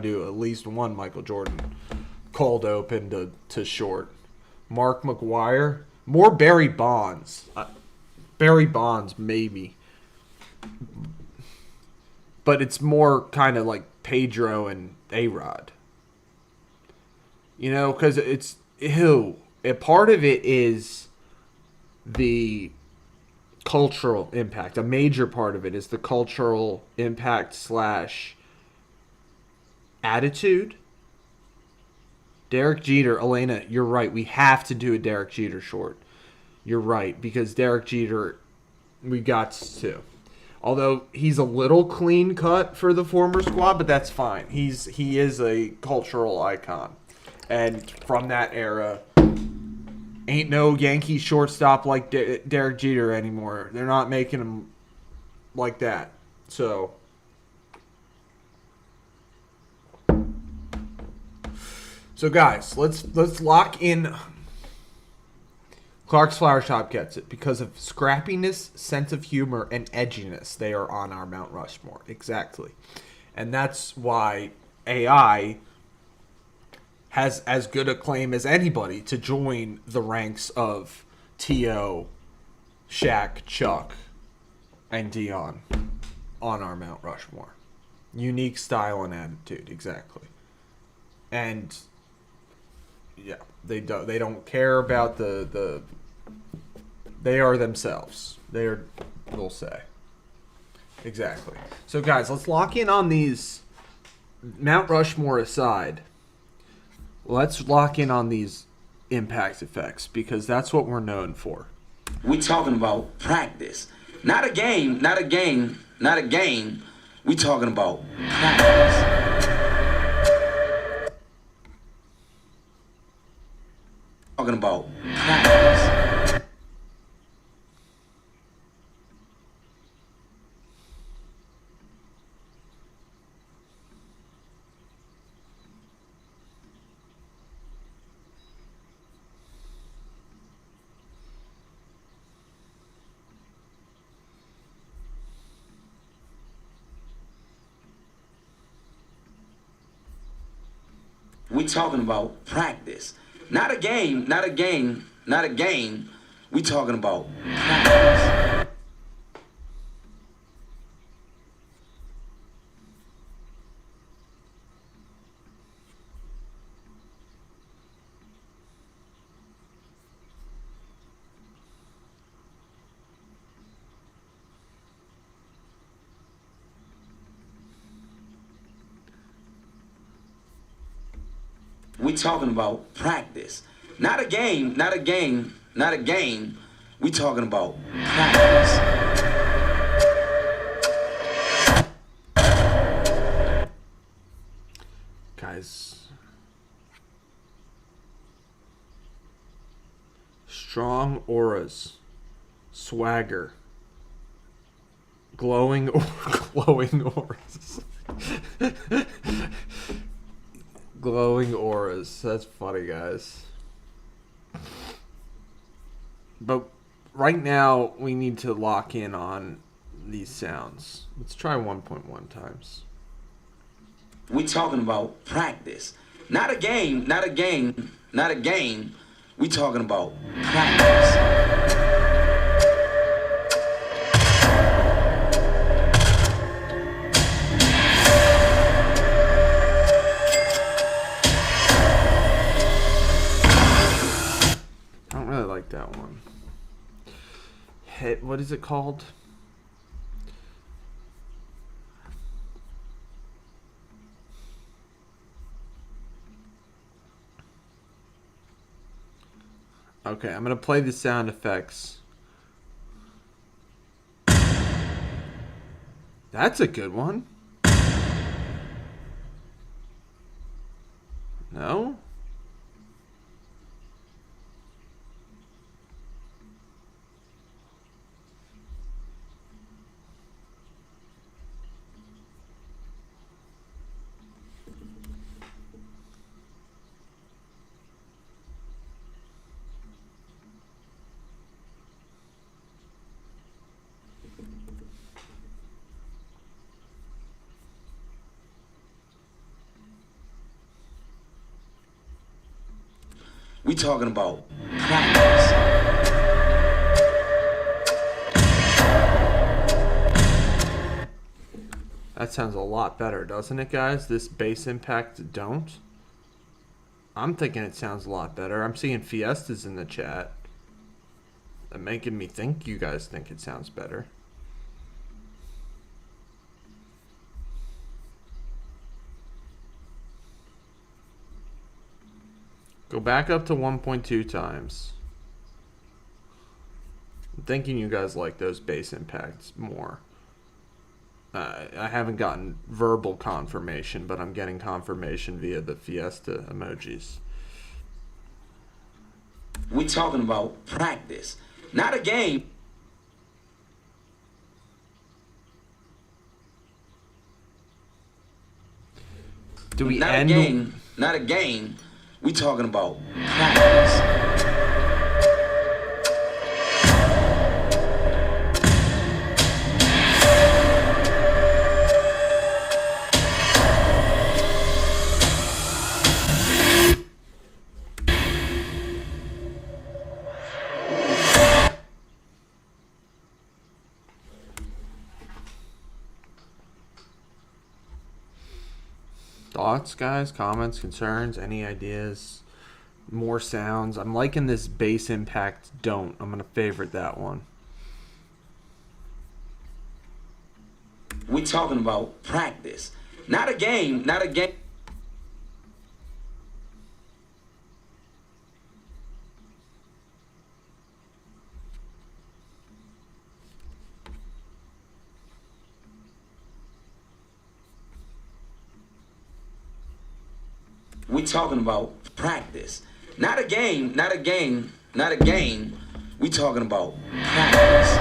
do at least one Michael Jordan cold open to short. Mark McGuire, more Barry Bonds. Barry Bonds maybe. But it's more kind of like Pedro and A-Rod. You know, because it's ew. A part of it is the cultural impact. A major part of it is the cultural impact slash attitude. Derek Jeter, Elena, you're right. We have to do a Derek Jeter short. You're right, because Derek Jeter, we got to. Although he's a little clean cut for the former squad, but that's fine. He is a cultural icon. And from that era, ain't no Yankee shortstop like Derek Jeter anymore. They're not making him like that. So guys, let's lock in. Clark's Flower Shop gets it because of scrappiness, sense of humor, and edginess. They are on our Mount Rushmore. Exactly. And that's why AI has as good a claim as anybody to join the ranks of T.O., Shaq, Chuck, and Dion on our Mount Rushmore. Unique style and attitude, exactly. And yeah, they don't care about the they are themselves. We'll say. Exactly. So guys, let's lock in on these. Mount Rushmore aside, let's lock in on these impact effects because that's what we're known for. We talking about practice. Not a game. We talking about practice. Talking about practice. We talking about practice. Not a game. We talking about practice. We talking about practice. Not a game. We talking about practice. Guys, strong auras, swagger, glowing auras. Glowing auras. That's funny, guys. But right now, we need to lock in on these sounds. Let's try 1.1 times. We talking about practice. Not a game. We talking about practice. That one. What is it called? Okay, I'm gonna play the sound effects. That's a good one. No? We talking about practice. That sounds a lot better, doesn't it, guys? This bass impact don't. I'm thinking it sounds a lot better. I'm seeing Fiestas in the chat. Making me think you guys think it sounds better. Go back up to 1.2 times. I'm thinking you guys like those bass impacts more. I haven't gotten verbal confirmation, but I'm getting confirmation via the Fiesta emojis. We talking about practice, not a game. Do we Not end? a game, not a game. We talking about practice. Thoughts, guys? Comments, concerns, any ideas? More sounds. I'm liking this bass impact don't. I'm going to favorite that one. We talking about practice, not a game, not a game. We talking about practice, not a game, not a game, not a game. We talking about practice.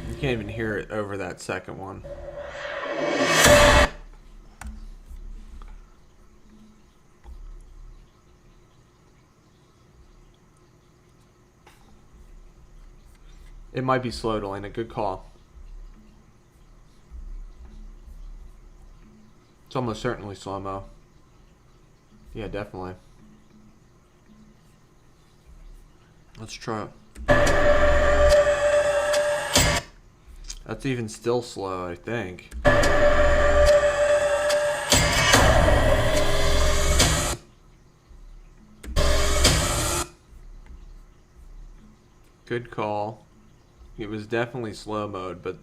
You can't even hear it over that second one. It might be slow, Delana. Good call. It's almost certainly slow-mo. Yeah, definitely. Let's try it. That's even still slow, I think. Good call. It was definitely slow mode, but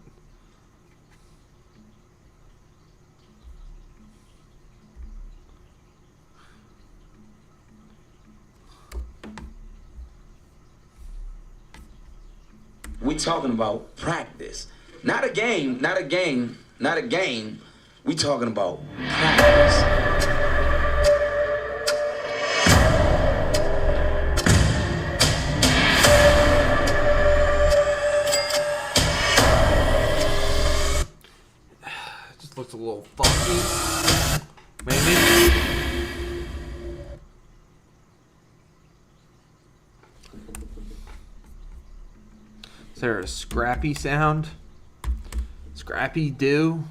We talking about practice, not a game, not a game, not a game. We talking about practice. looks a little funky. Maybe. Is there a scrappy sound? Scrappy do?3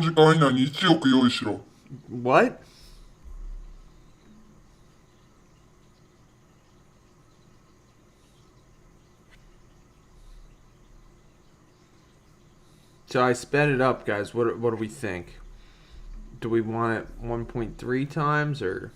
時間以内に1億用意しろ。 What? So I sped it up, guys. What do we think? Do we want it 1.3 times or?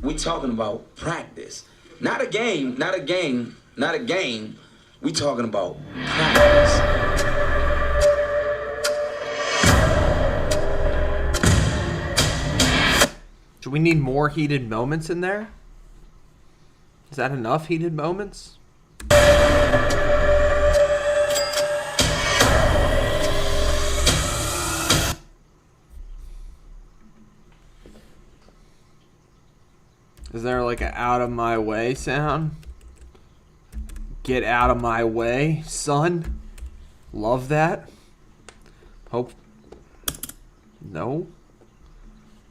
We talking about practice, not a game, not a game, not a game. We talking about practice. Do we need more heated moments in there? Is that enough heated moments? Is there like an out of my way sound? Get out of my way, son. Love that. Hope. No.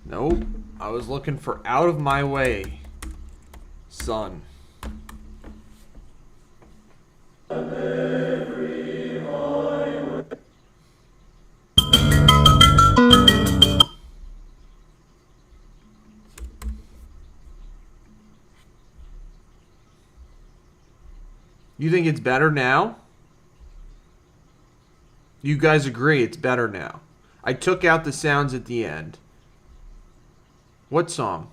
Nope. I was looking for out of my way, son. You think it's better now? You guys agree it's better now. I took out the sounds at the end. What song?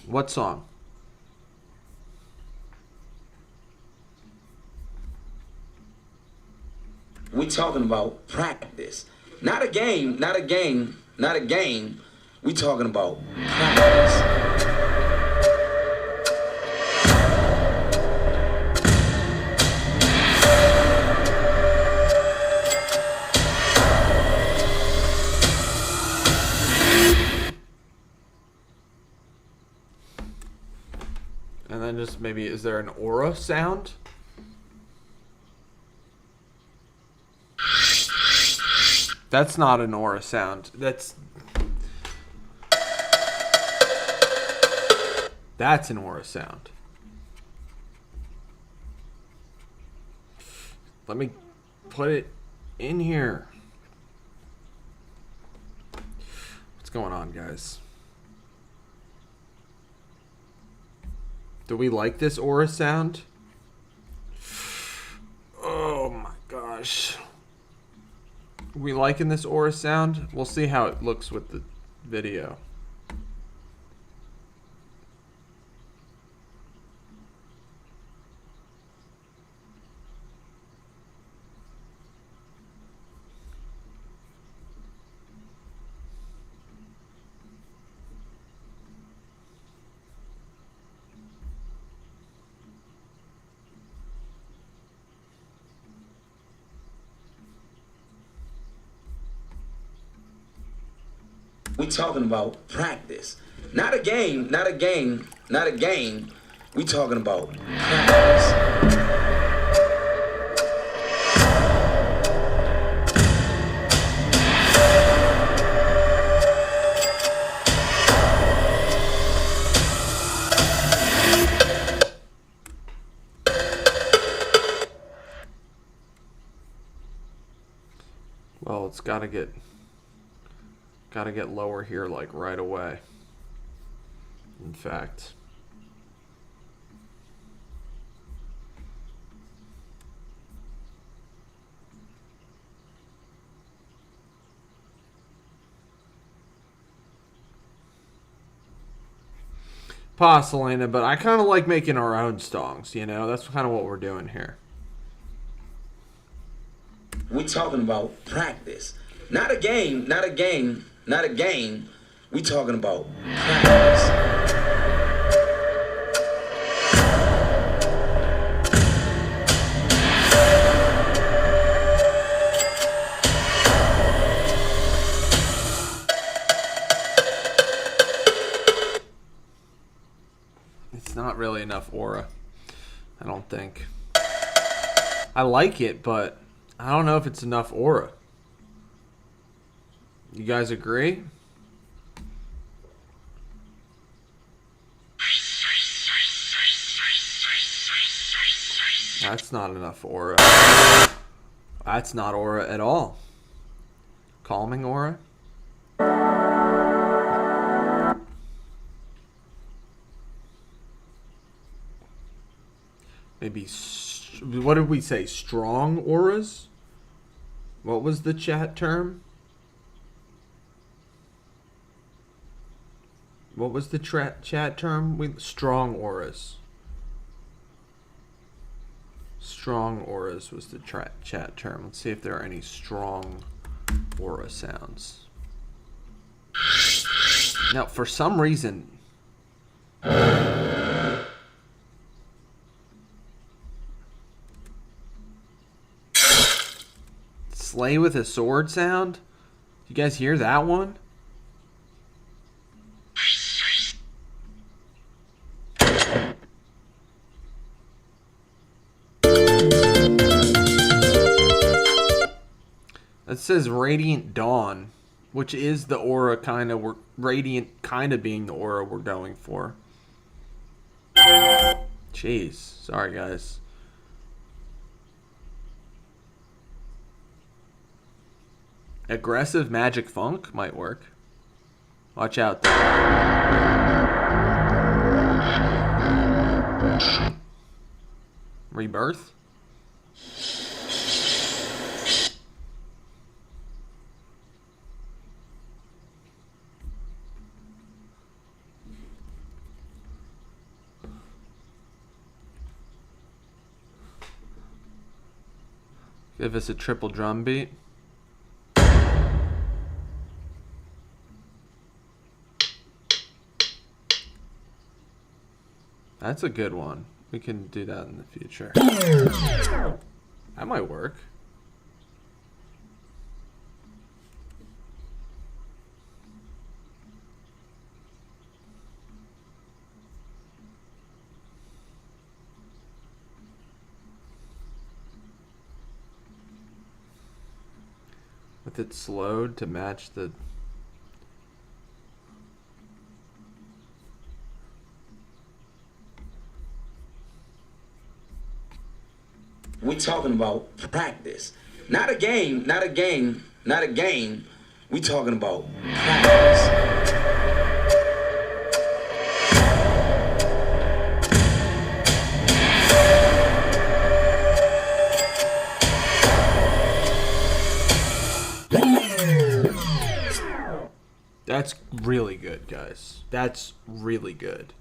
What song? We talking about practice. Not a game, not a game, not a game. We talking about practice. And then just maybe, is there an aura sound? That's not an aura sound. That's an aura sound. Let me put it in here. What's going on, guys? Do we like this aura sound? Oh my gosh. We liking this aura sound? We'll see how it looks with the video. We talking about practice. Not a game, not a game, not a game. We talking about practice. Well, it's gotta get lower here, like right away. In fact. Selena, but I kind of like making our own songs, you know? That's kind of what we're doing here. We talking about practice. Not a game, not a game, not a game. We talking about practice. It's not really enough aura, I don't think. I like it, but I don't know if it's enough aura. You guys agree? That's not enough aura. That's not aura at all. Calming aura. Maybe, what did we say? Strong auras? What was the chat term? What was the chat term? Strong auras. Strong auras was the chat term. Let's see if there are any strong aura sounds. Now, for some reason... Slay with a sword sound? You guys hear that one? That says Radiant Dawn, which is the aura kind of we're Radiant kind of being the aura we're going for. Jeez, sorry guys. Aggressive Magic Funk might work. Watch out though. Rebirth? Give us a triple drum beat. That's a good one. We can do that in the future. That might work. With it slowed to match the... We talking about practice. Not a game, not a game, not a game. We talking about practice. That's really good, guys. That's really good.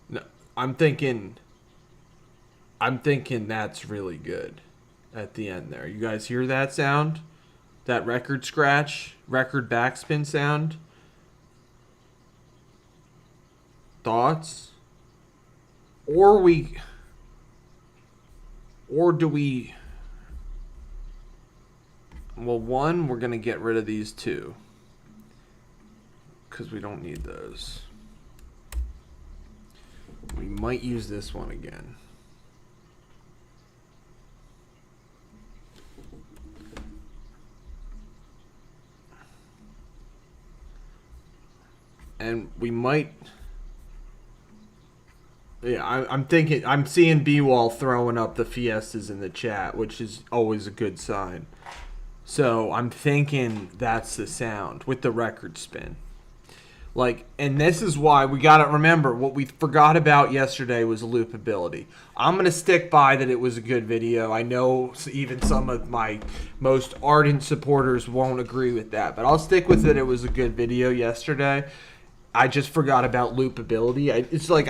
No, I'm thinking that's really good at the end there. You guys hear that sound? That record scratch, record backspin sound? Thoughts? Or do we... Well, one, we're going to get rid of these two. Because we don't need those. We might use this one again. And we might... Yeah, I'm thinking... I'm seeing B-Wall throwing up the Fiestas in the chat, which is always a good sign. So I'm thinking that's the sound with the record spin. Like, and this is why we got to remember what we forgot about yesterday was loopability. I'm going to stick by that it was a good video. I know even some of my most ardent supporters won't agree with that, but I'll stick with it. It was a good video yesterday. I just forgot about loopability. It's like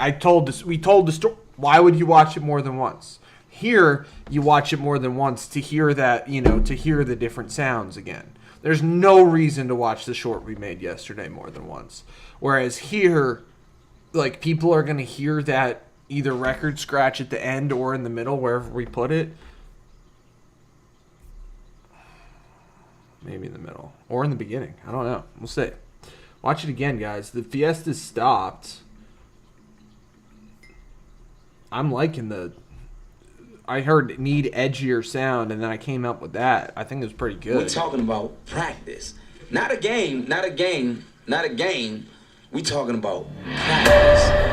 we told the story. Why would you watch it more than once? Here, you watch it more than once to hear that, to hear the different sounds again. There's no reason to watch the short we made yesterday more than once. Whereas here, like, people are going to hear that either record scratch at the end or in the middle, wherever we put it. Maybe in the middle. Or in the beginning. I don't know. We'll see. Watch it again, guys. The Fiesta stopped. I'm liking the... I heard need edgier sound, and then I came up with that. I think it was pretty good. We talking about practice. Not a game, not a game, not a game. We talking about practice.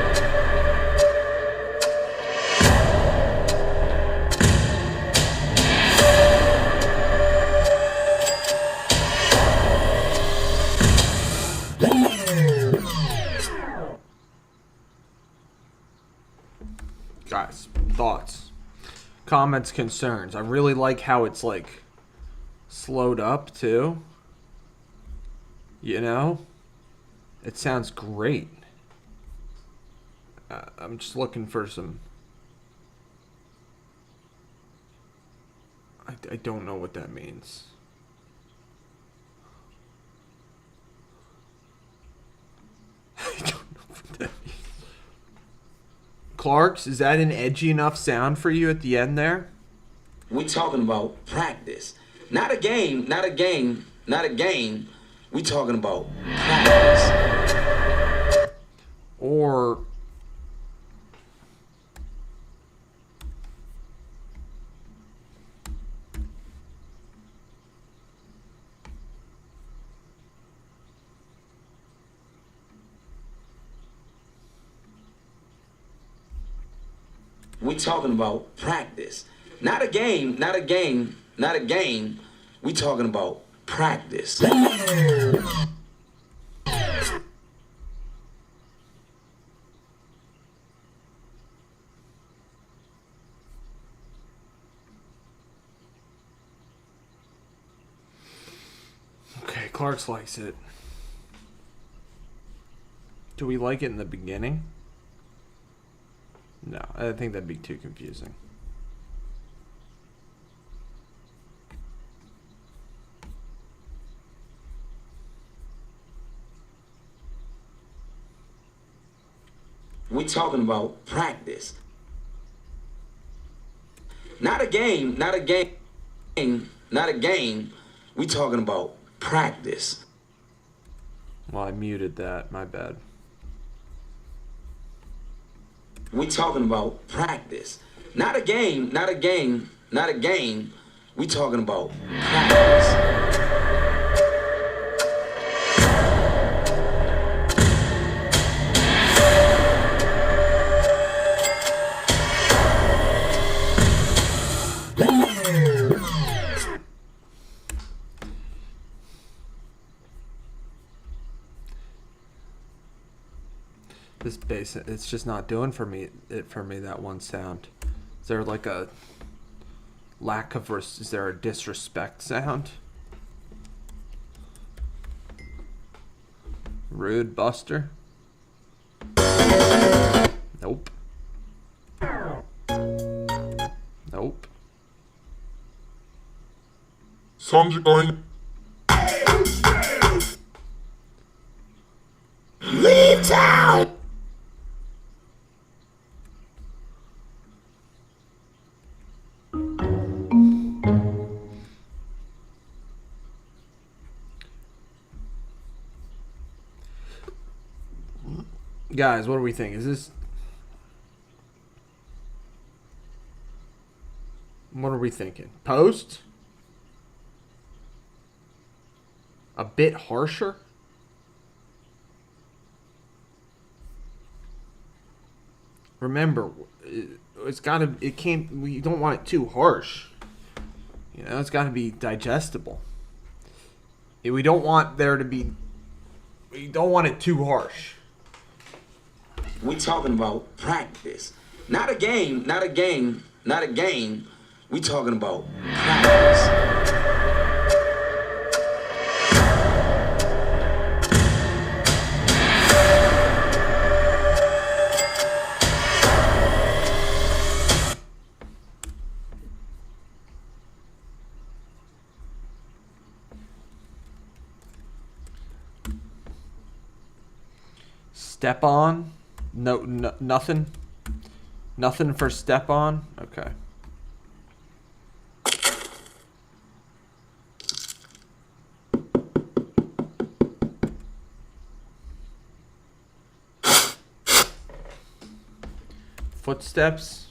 Guys, thoughts? Comments, concerns. I really like how it's like slowed up too. It sounds great. I'm just looking for some... I don't know what that means. I don't know what that means. Clarks, is that an edgy enough sound for you at the end there? We talking about practice. Not a game, not a game, not a game. We talking about practice. Or We talking about practice. Not a game, not a game, not a game. We talking about practice. okay, Clark's likes it. Do we like it in the beginning? No, I think that'd be too confusing. We talking about practice. Not a game, not a game, not a game. We talking about practice. Well, I muted that. My bad. We talking about practice. Not a game, not a game, not a game. We talking about practice. This bass, it's just not doing for me. That one sound. Is there like a lack of? Is there a disrespect sound? Rude Buster. Nope. Nope. 선지가 Leave town. Guys, what do we think? Is this? What are we thinking? Post? A bit harsher? Remember, it's gotta. It can't. We don't want it too harsh. You know, it's got to be digestible. We don't want there to be. We don't want it too harsh. We talking about practice. Not a game, not a game, not a game. We talking about practice. Step on? No, nothing. Nothing for step on. Okay. Footsteps.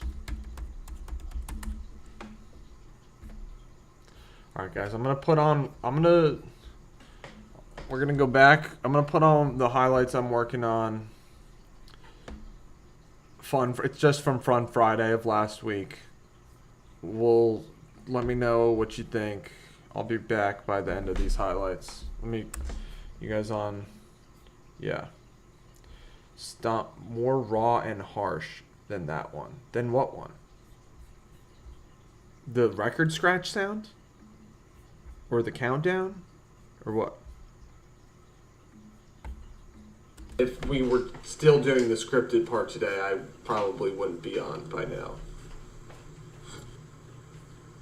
All right, guys. We're gonna go back. I'm gonna put on the highlights I'm working on. It's just from Fun Friday of last week. Let me know what you think. I'll be back by the end of these highlights. You guys on, yeah. Stop more raw and harsh than that one. Then what one? The record scratch sound? Or the countdown? Or what? If we were still doing the scripted part today, I probably wouldn't be on by now.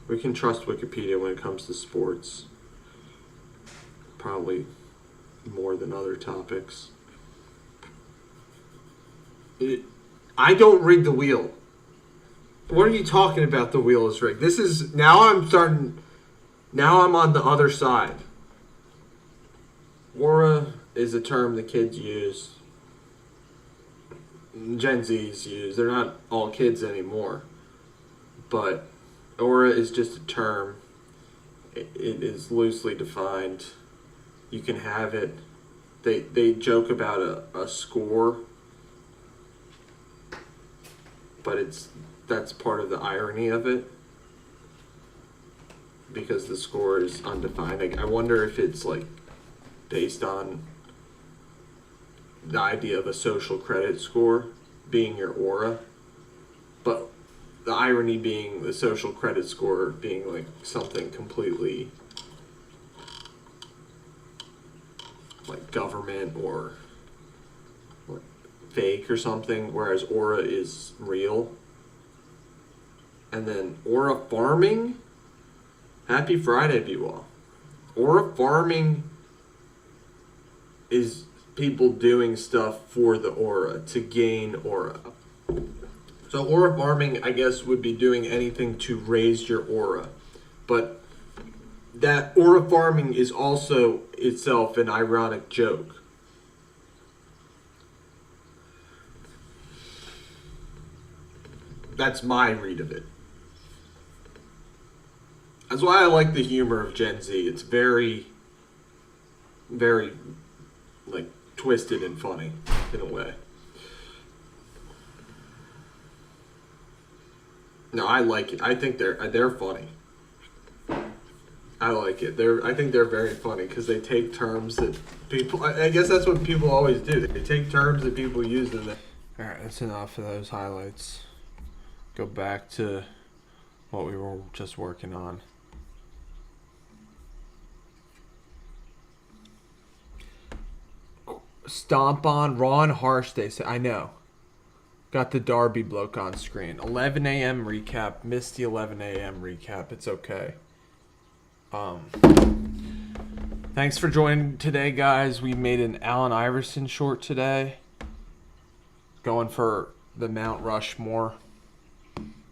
We can trust Wikipedia when it comes to sports. Probably more than other topics. I don't rig the wheel. What are you talking about? The wheel is rigged. This is now. I'm starting. Now I'm on the other side. Aura is a term the kids use. Gen Z's use. They're not all kids anymore. But aura is just a term. It is loosely defined. You can have it. They joke about a score, but that's part of the irony of it, because the score is undefined. Like, I wonder if it's like based on the idea of a social credit score being your aura, but the irony being the social credit score being like something completely like government or like fake or something, whereas aura is real. And then aura farming, happy Friday to you all. Aura farming is people doing stuff for the aura to gain aura. So aura farming, I guess, would be doing anything to raise your aura. But that aura farming is also itself an ironic joke. That's my read of it. That's why I like the humor of Gen Z. It's very, very, like, twisted and funny in a way. No, I like it. I think they're funny. I like it. I think they're very funny because they take terms that people. I guess that's what people always do. They take terms that people use and. All right, that's enough of those highlights. Go back to what we were just working on. Stomp on Raw and Harsh. They say I know. Got the Darby bloke on screen. 11 a.m. recap. Missed the 11 a.m. recap. It's okay. Thanks for joining today, guys. We made an Allen Iverson short today. Going for the Mount Rushmore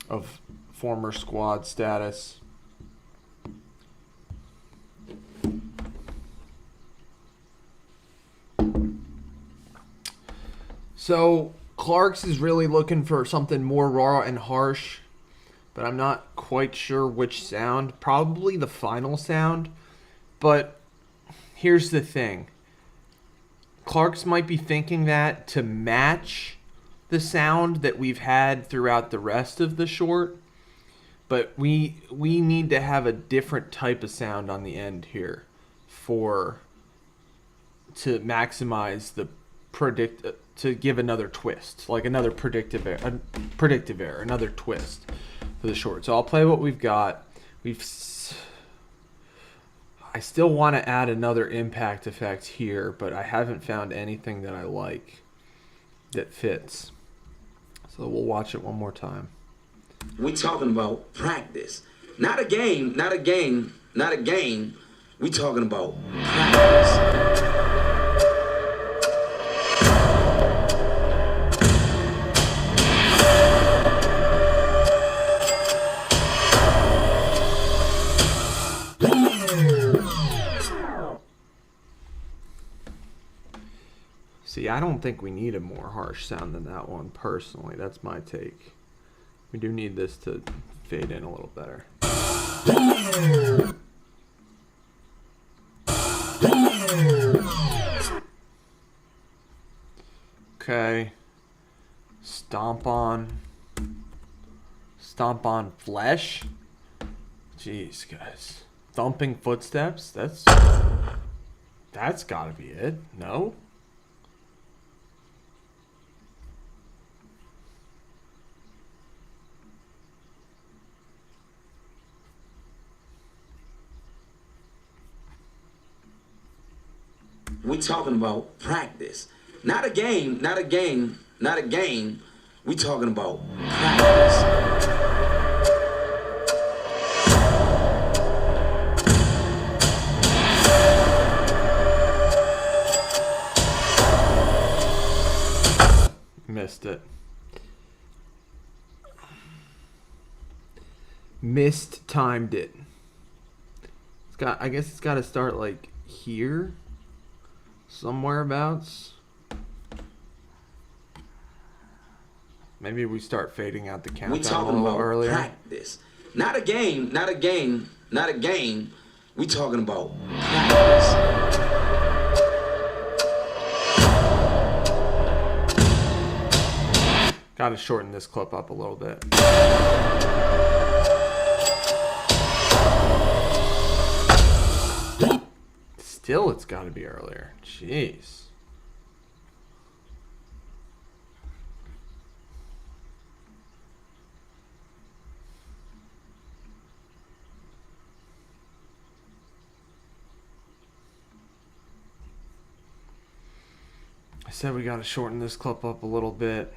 of former squad status. So Clark's is really looking for something more raw and harsh, but I'm not quite sure which sound. Probably the final sound, but here's the thing. Clark's might be thinking that to match the sound that we've had throughout the rest of the short, but we need to have a different type of sound on the end here to maximize the to give another twist, like another predictive error, another twist for the short. So I'll play what we've got. I still want to add another impact effect here, but I haven't found anything that I like that fits. So we'll watch it one more time. We talking about practice, not a game, not a game, not a game. We talking about practice. See, I don't think we need a more harsh sound than that one, personally. That's my take. We do need this to fade in a little better. Okay. Stomp on flesh. Jeez, guys. Thumping footsteps? That's gotta be it. No? We talking about practice, not a game, not a game, not a game. We talking about practice. Missed it. Missed timed it. I guess it's got to start like here, somewhere abouts. Maybe we start fading out the We countdown a talking little about earlier. practice. Not a game, not a game, not a game. We talking about practice. Got to shorten this clip up a little bit. Still, it's got to be earlier. Jeez. I said we got to shorten this clip up a little bit.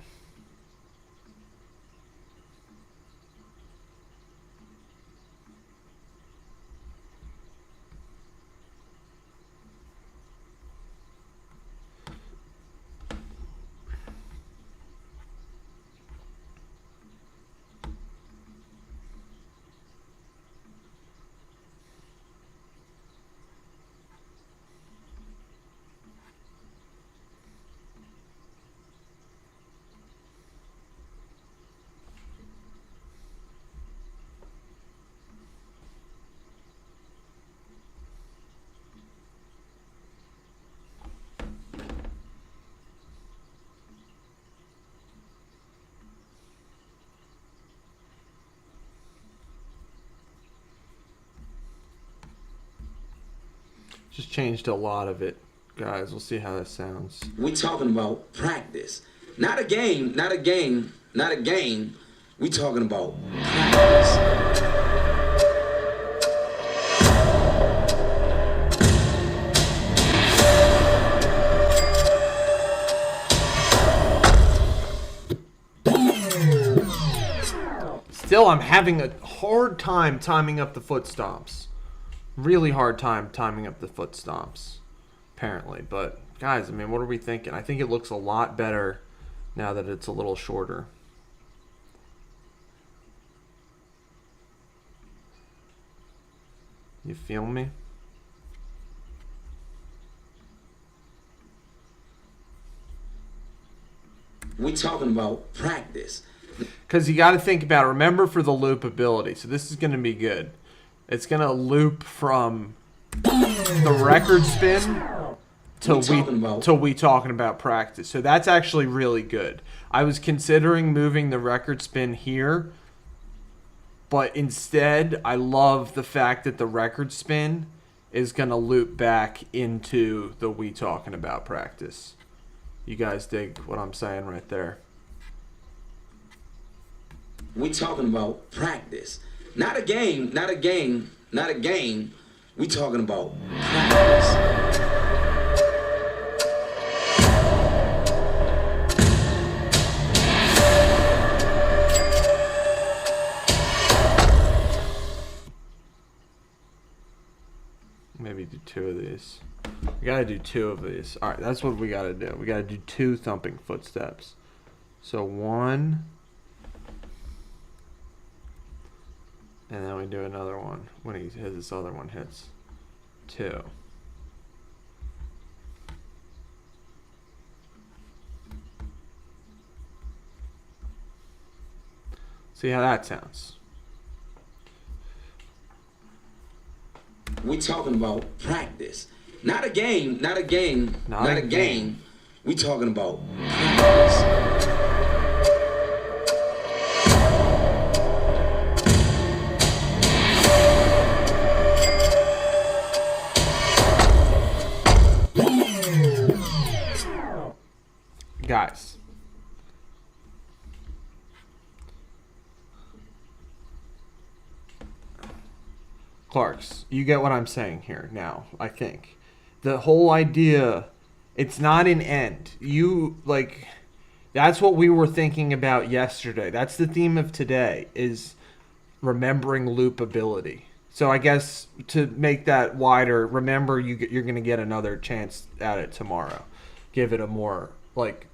Just changed a lot of it, guys. We'll see how that sounds. We talking about practice. Not a game, not a game, not a game. We talking about practice. Still, I'm having a hard time timing up the foot stomps. Really hard time timing up the foot stomps, apparently. But, guys, I mean, what are we thinking? I think it looks a lot better now that it's a little shorter. You feel me? We talking about practice. Because you got to think about it. Remember for the loop ability. So this is going to be good. It's going to loop from the record spin to we talking about practice. So that's actually really good. I was considering moving the record spin here, but instead I love the fact that the record spin is going to loop back into the we talking about practice. You guys dig what I'm saying right there? We talking about practice. Not a game, not a game, not a game. We talking about practice. Maybe do two of these. We gotta do two of these. All right, that's what we gotta do. We gotta do two thumping footsteps. So one, and then we do another one when he hits this other one hits. Two. See how that sounds. We talking about practice. Not a game, not a game, not a game. We talking about practice. Guys. Clarks, you get what I'm saying here now, I think. The whole idea, it's not an end. That's what we were thinking about yesterday. That's the theme of today, is remembering loopability. So I guess to make that wider, remember you're going to get another chance at it tomorrow. Give it a more,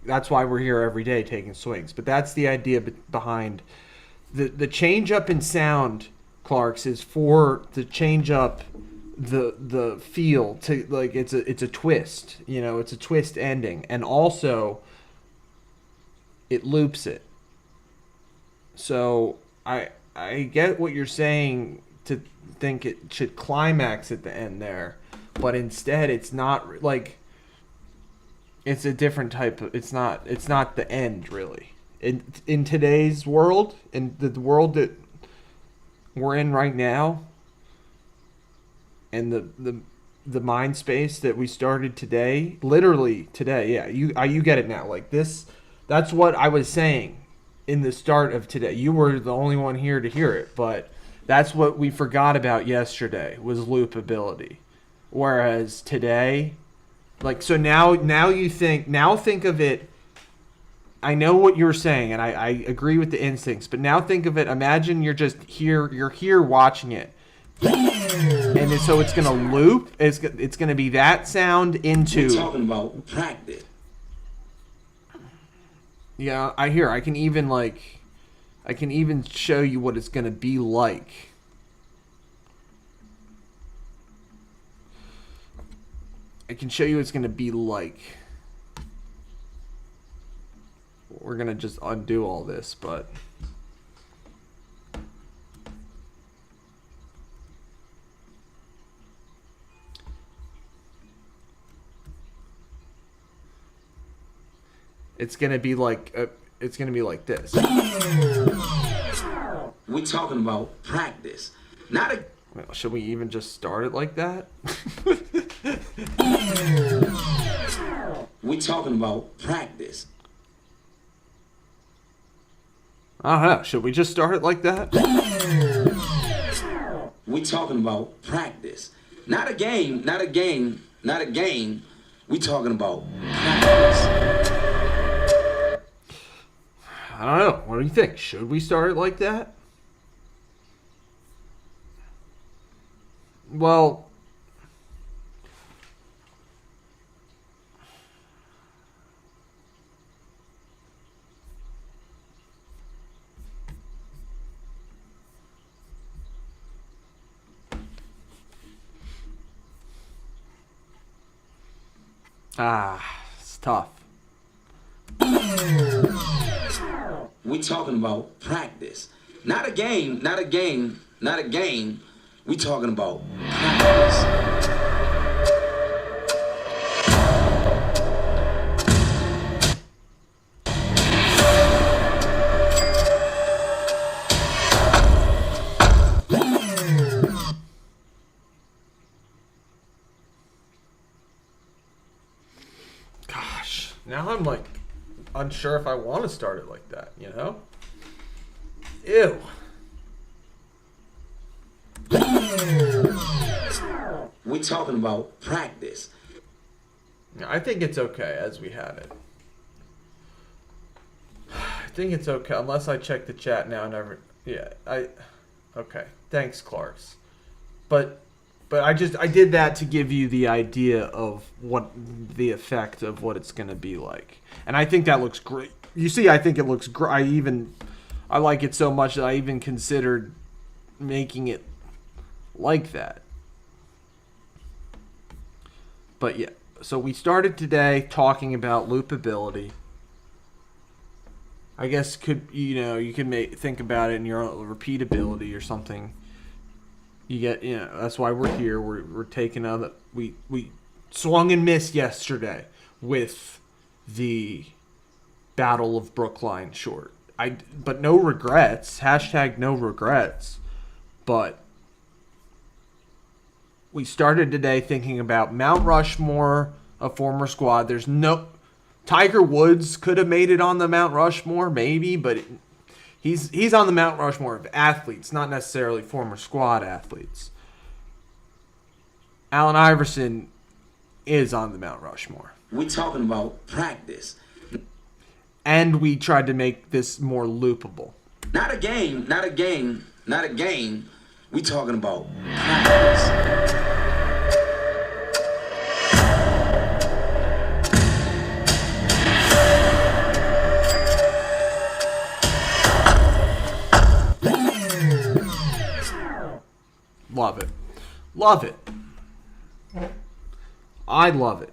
that's why we're here every day taking swings. But that's the idea behind the change up in sound, Clarks, is for the change up the feel to like it's a twist, you know, it's a twist ending, and also it loops it. So I get what you're saying to think it should climax at the end there, but instead it's not like it's a different type of it's not the end really. In today's world, in the world that we're in right now, and the mind space that we started today, literally today, yeah, you get it now. Like this, that's what I was saying in the start of today. You were the only one here to hear it, but that's what we forgot about yesterday was loopability. Whereas today, like, so now you think of it. I know what you're saying, and I agree with the instincts, but now think of it. Imagine you're just here, you're here watching it. And so it's going to loop. It's going to be that sound into. We're talking about practice. Yeah, I hear. I can even show you what it's going to be like. I can show you what it's going to be like. We're going to just undo all this, but. It's gonna be like this. We're talking about practice, not a. Well, should we even just start it like that? We're talking about practice. I don't know. Should we just start it like that? We're talking about practice, not a game, not a game, not a game. We're talking about practice. I don't know. What do you think? Should we start it like that? Well, it's tough. We're talking about practice, not a game, not a game, not a game. We're talking about practice. Gosh, now I'm like unsure if I want to start it like that, you know? Ew. We're talking about practice. I think it's okay as we have it. I think it's okay unless I check the chat now and okay. Thanks, Clarks. But I did that to give you the idea of what the effect of what it's going to be like. And I think that looks great. You see, I think it looks great. I like it so much that I even considered making it like that. But yeah, so we started today talking about loopability. I guess you could think about it in your own repeatability or something. You get, that's why we're here. We're taking on we swung and missed yesterday with the Battle of Brookline short. But no regrets. # no regrets. But we started today thinking about Mount Rushmore, a former squad. There's no Tiger Woods could have made it on the Mount Rushmore, maybe, but he's on the Mount Rushmore of athletes, not necessarily former squad athletes. Allen Iverson is on the Mount Rushmore. We're talking about practice. And we tried to make this more loopable. Not a game, not a game, not a game. We're talking about practice. Love it. Love it. I love it.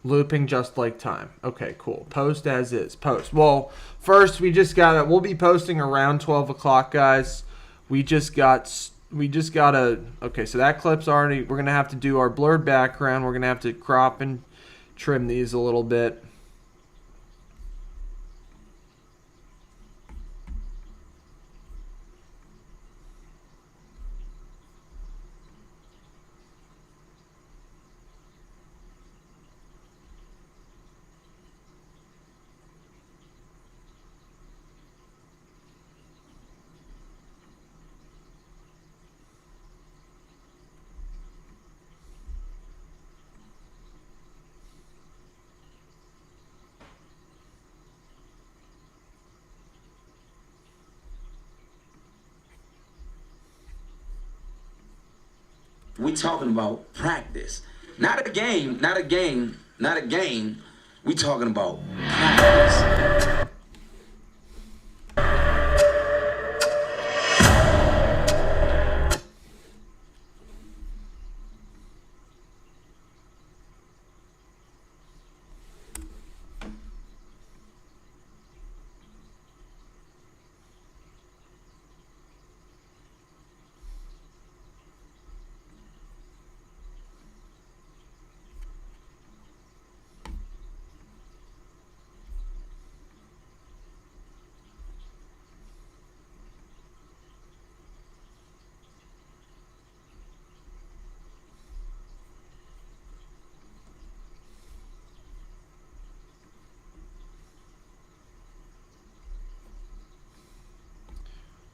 Looping just like time. Okay, cool. Post as is. Post. Well, first we'll be posting around 12 o'clock, guys. We just gotta, okay, so that clip's already, we're gonna have to do our blurred background. We're gonna have to crop and trim these a little bit. We talking about practice. Not a game, not a game, not a game. We talking about practice.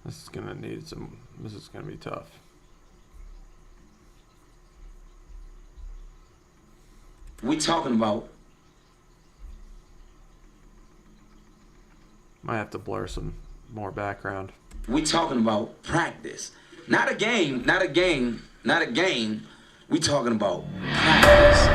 This is gonna be tough. We talking about. Might have to blur some more background. We talking about practice. Not a game, not a game, not a game. We talking about practice.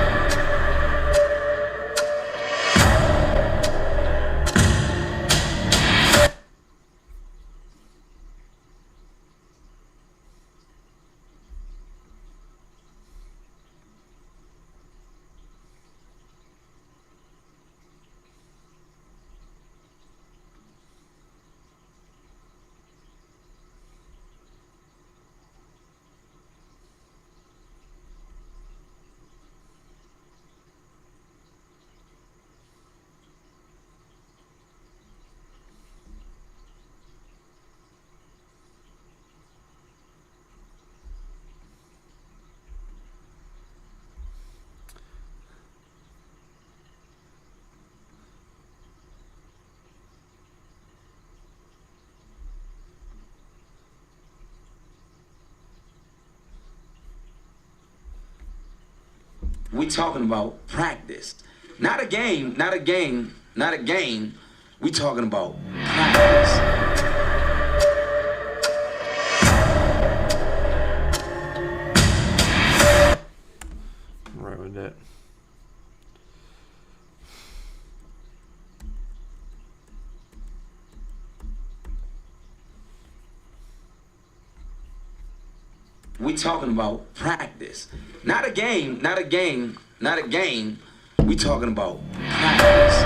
We talking about practice. Not a game, not a game, not a game. We talking about practice. Ruined it. We talking about practice. Not a game, not a game, not a game. We talking about practice.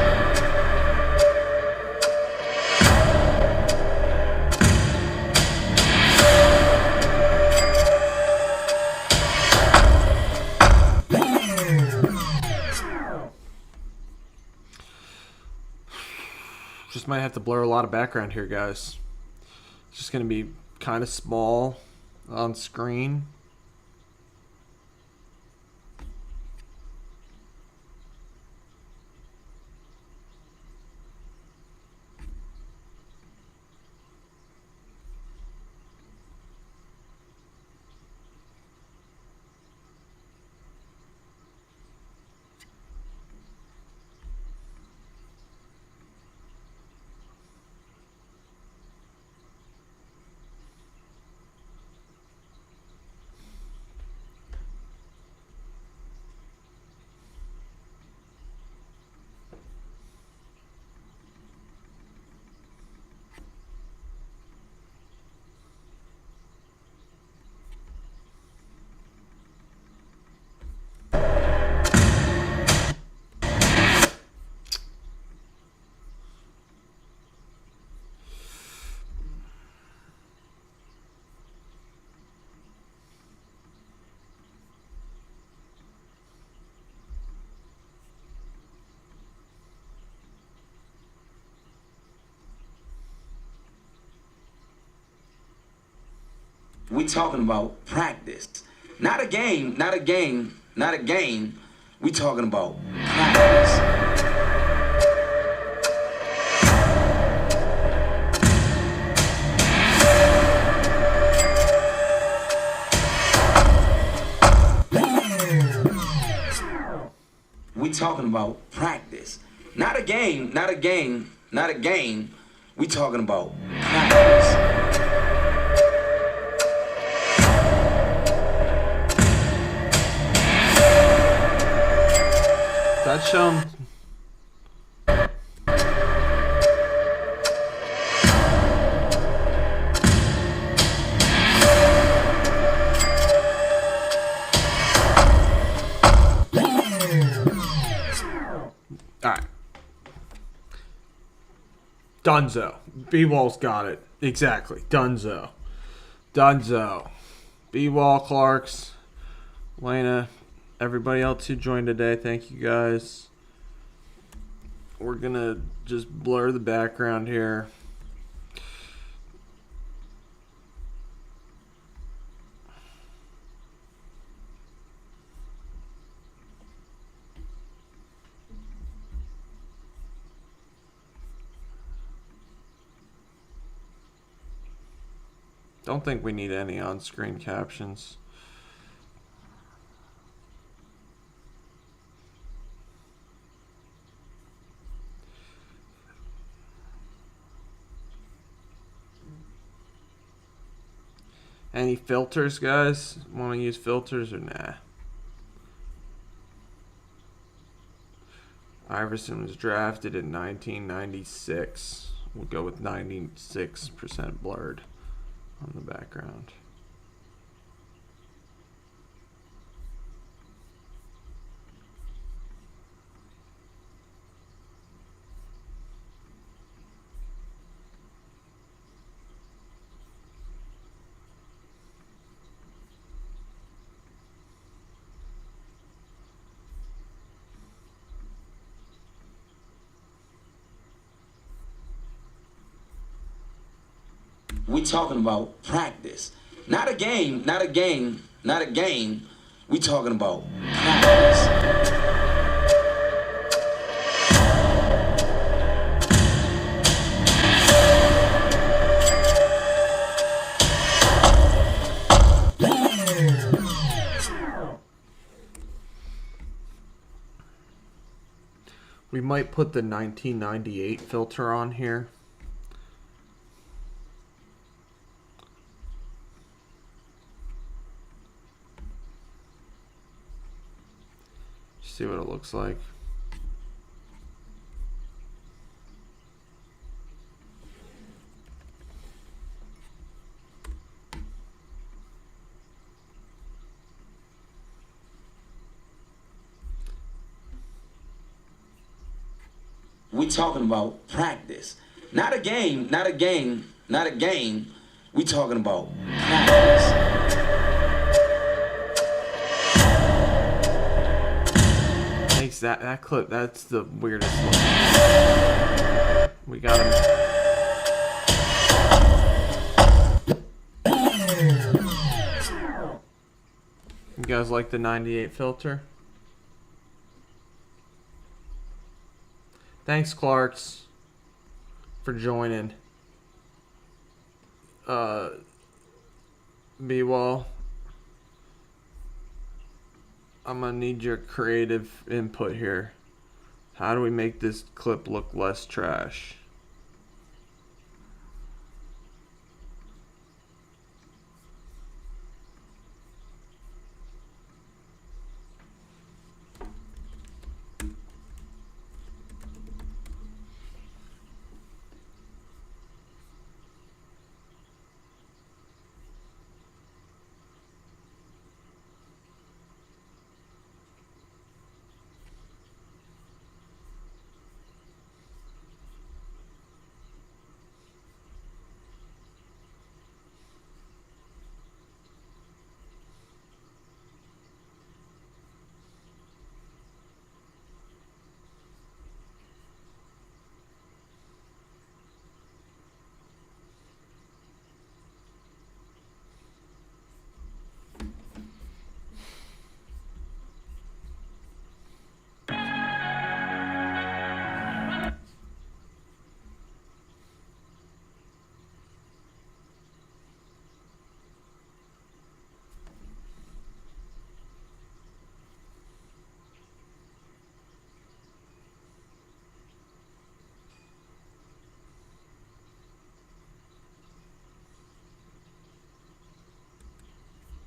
Just might have to blur a lot of background here, guys. It's just gonna be kind of small on screen. We talking about practice. Not a game, not a game, not a game. We talking about practice. We talking about practice. Not a game, not a game, not a game. We talking about practice. That's shown. Alright. Dunzo. B-Wall's got it. Exactly. Dunzo. Dunzo. B-Wall, Clarks, Lena, everybody else who joined today, thank you guys. We're gonna just blur the background here. Don't think we need any on-screen captions. Any filters, guys? Want to use filters or nah? Iverson was drafted in 1996. We'll go with 96% blurred on the background. We talking about practice. Not a game, not a game, not a game. We talking about practice. We might put the 1998 filter on here. See what it looks like. We talking about practice. Not a game, not a game, not a game. We talking about practice. That clip, that's the weirdest one. We got him. You guys like the 98 filter? Thanks, Clarks, for joining. B-Wall, I'm gonna need your creative input here. How do we make this clip look less trash?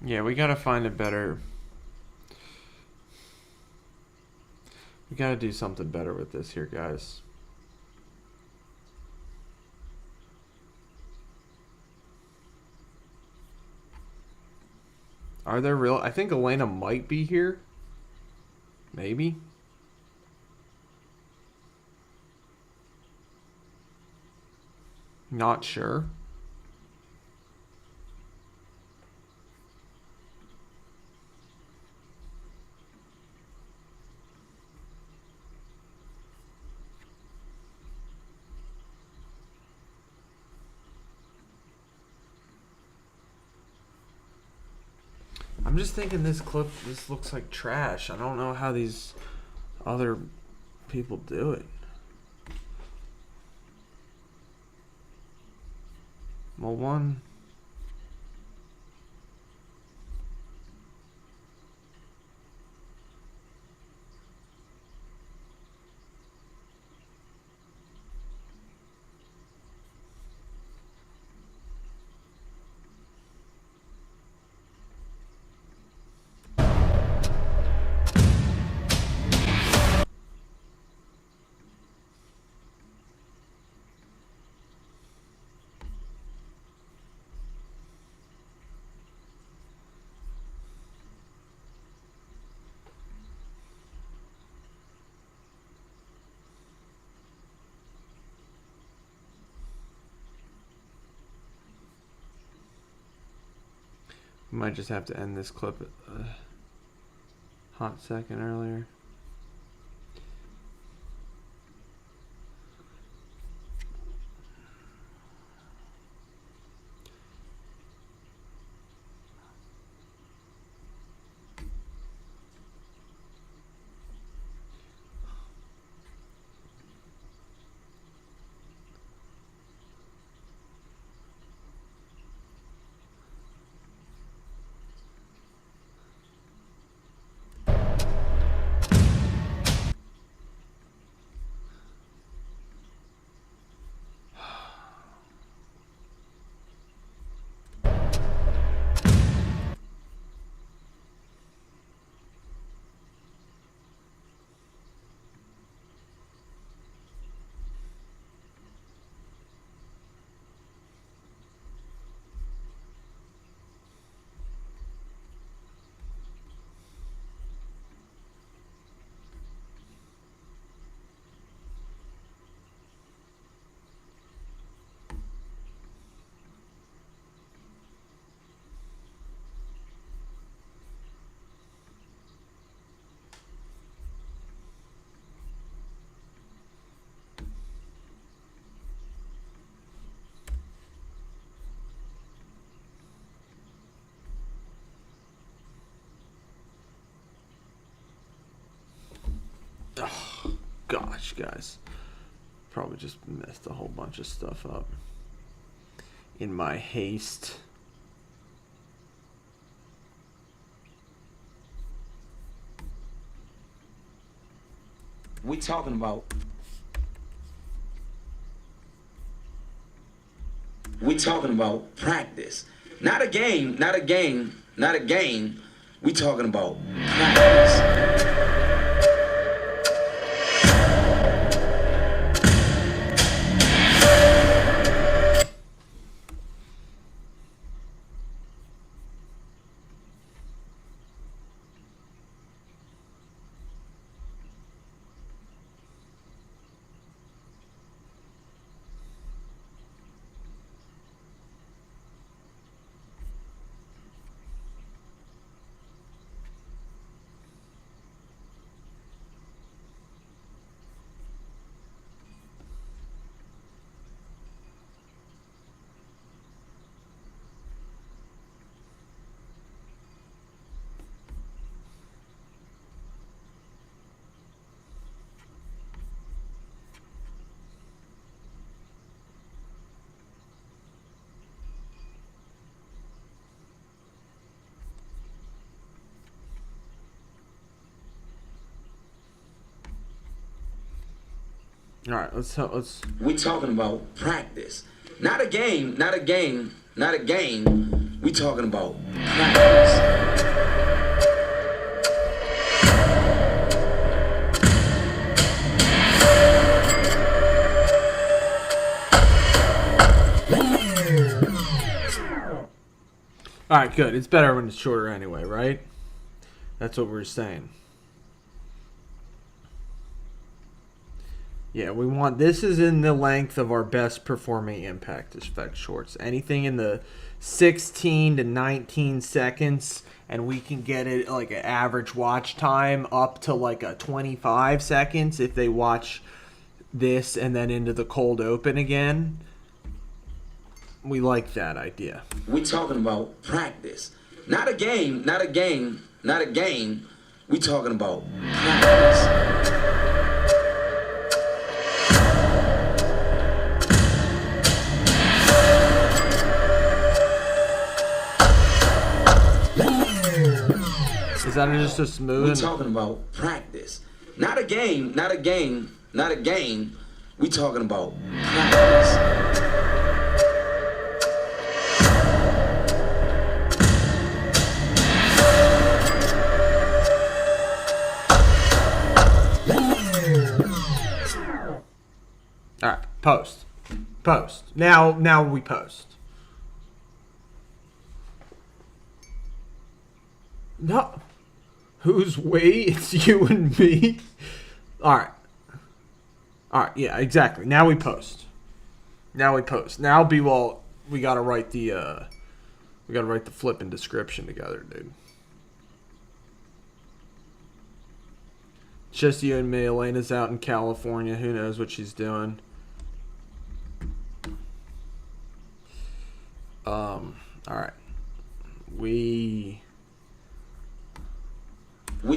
Yeah, we gotta find a better... We gotta do something better with this here, guys. Are there real... I think Elena might be here. Maybe. Not sure. I'm just thinking this clip, this looks like trash. I don't know how these other people do it. Well, one... Might just have to end this clip a hot second earlier. Oh, gosh, guys. Probably just messed a whole bunch of stuff up in my haste. We talking about practice. Not a game, not a game, not a game. We talking about practice. All right, let's. We talking about practice. Not a game, not a game, not a game. We talking about practice. All right, good. It's better when it's shorter anyway, right? That's what we're saying. Yeah, we want, this is in the length of our best performing impact effect shorts. Anything in the 16 to 19 seconds, and we can get it like an average watch time up to like a 25 seconds if they watch this and then into the cold open again. We like that idea. We talking about practice. Not a game, not a game, not a game. We talking about practice. Is that just a smooth? We talking about practice. Not a game, not a game, not a game. We talking about practice. All right, post. Now we post. No. Who's we? It's you and me. All right, yeah, exactly. Now we post. Now B-Wall, we gotta write the flipping description together, dude. Just you and me. Elena's out in California. Who knows what she's doing? All right. We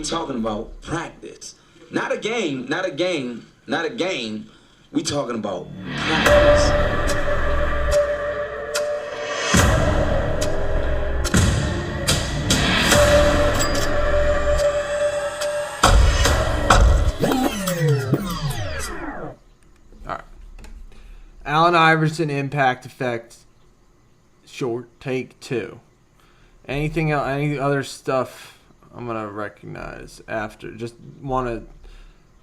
talking about practice. Not a game, not a game, not a game. We talking about practice. Allen Iverson impact effect short take 2. Anything else, any other stuff I'm going to recognize after. Just want to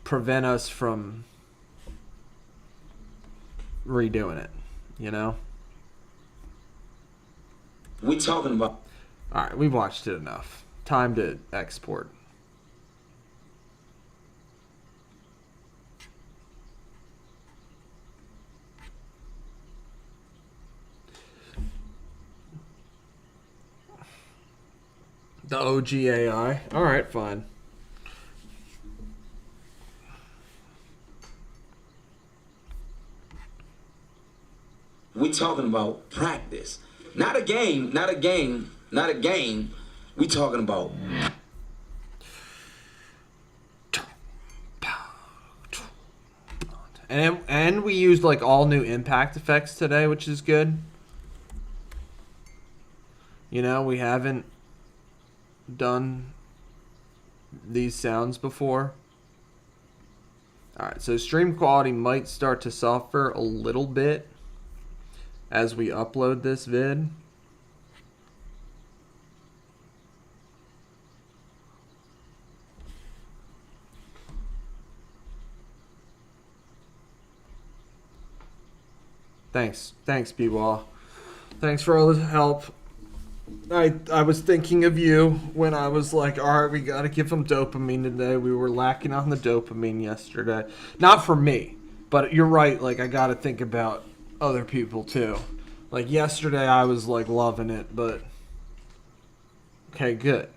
prevent us from redoing it, you know? We talking about. All right, we've watched it enough. Time to export. The OGAI. All right, fine. We talking about practice. Not a game, not a game, not a game. We talking about. And we used like all new impact effects today, which is good. You know, we haven't done these sounds before. Alright, so stream quality might start to suffer a little bit as we upload this vid. Thanks B-Wall. Thanks for all the help. I was thinking of you when I was like, all right, we got to give them dopamine today. We were lacking on the dopamine yesterday. Not for me, but you're right. Like, I got to think about other people too. Like, yesterday I was like loving it, but okay, good.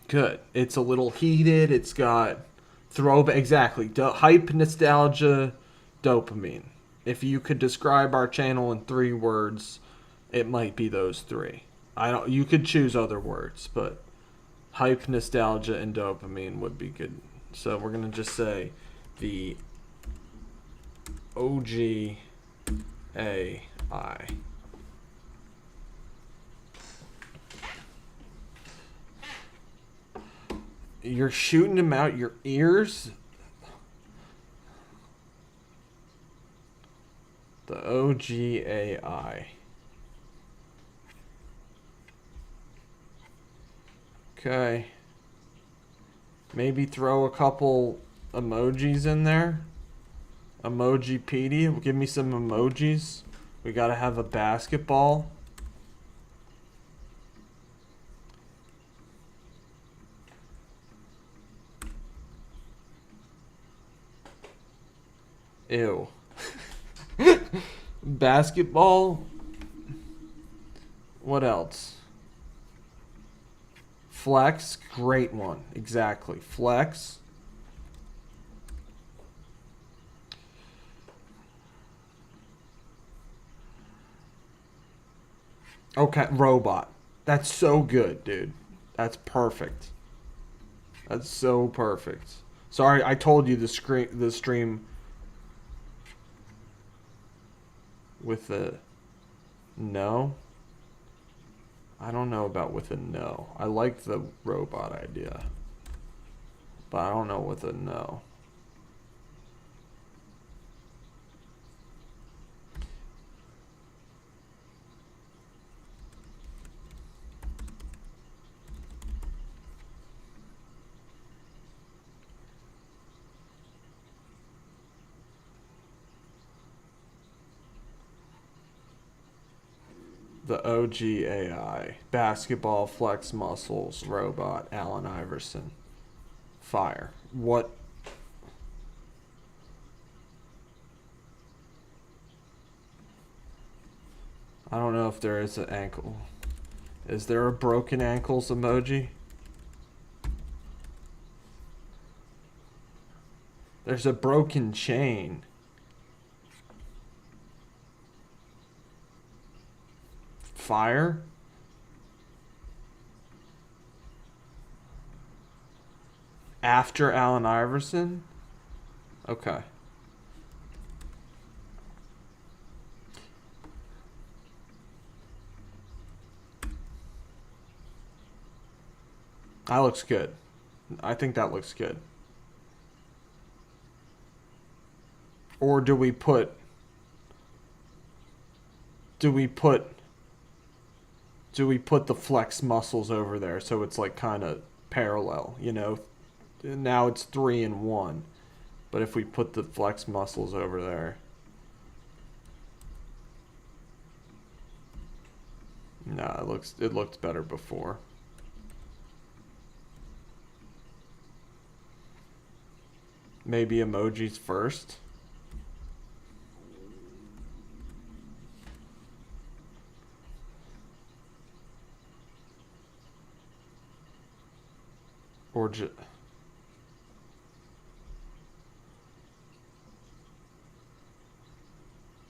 Good. It's a little heated. It's got throwback. Exactly. Hype, nostalgia, dopamine. If you could describe our channel in 3 words, it might be those 3. You could choose other words, but hype, nostalgia, and dopamine would be good. So we're gonna just say the OGAI. You're shooting them out your ears? The OGAI. Okay. Maybe throw a couple emojis in there. Emojipedia. Give me some emojis. We gotta have a basketball. Ew. Basketball. What else? Flex. Great one. Exactly. Flex. Okay, robot. That's so good, dude. That's perfect. That's so perfect. Sorry, I told you the stream with a no. I don't know about with a no. I like the robot idea, but I don't know with a no. The OG AI. Basketball, flex muscles, robot, Allen Iverson. Fire. What? I don't know if there is an ankle. Is there a broken ankles emoji? There's a broken chain. Fire? After Allen Iverson? Okay. That looks good. I think that looks good. Or do we put the flex muscles over there so it's like kind of parallel, you know? Now it's 3 and 1. But if we put the flex muscles over there. Nah, it looked better before. Maybe emojis first. Or just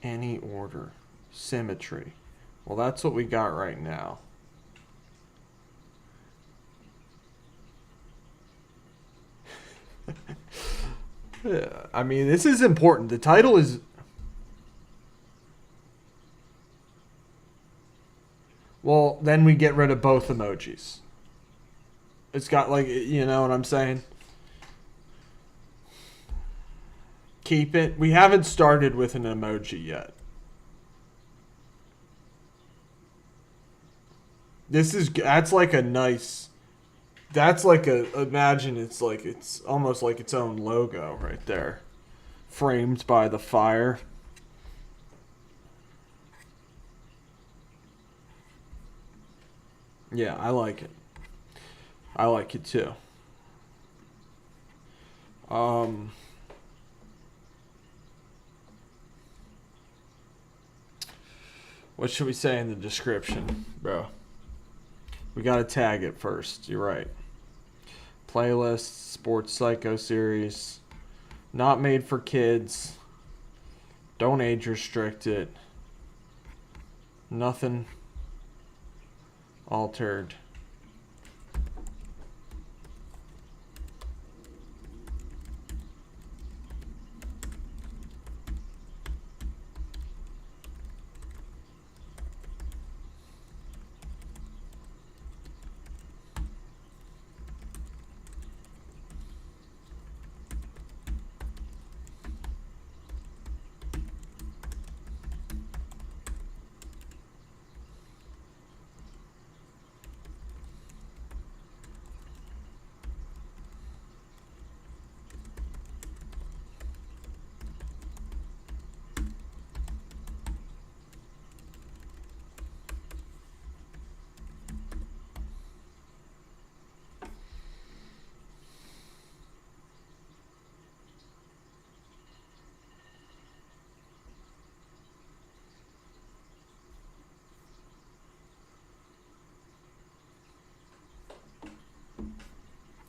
any order. Symmetry. Well, that's what we got right now. Yeah, I mean, this is important. The title is... Well, then we get rid of both emojis. It's got like, you know what I'm saying? Keep it. We haven't started with an emoji yet. That's like a nice... That's like imagine it's like, it's almost like its own logo right there. Framed by the fire. Yeah, I like it. I like it too. What should we say in the description, bro? We gotta tag it first. You're right. Playlist, Sports Psycho series, not made for kids. Don't age restrict it. Nothing altered.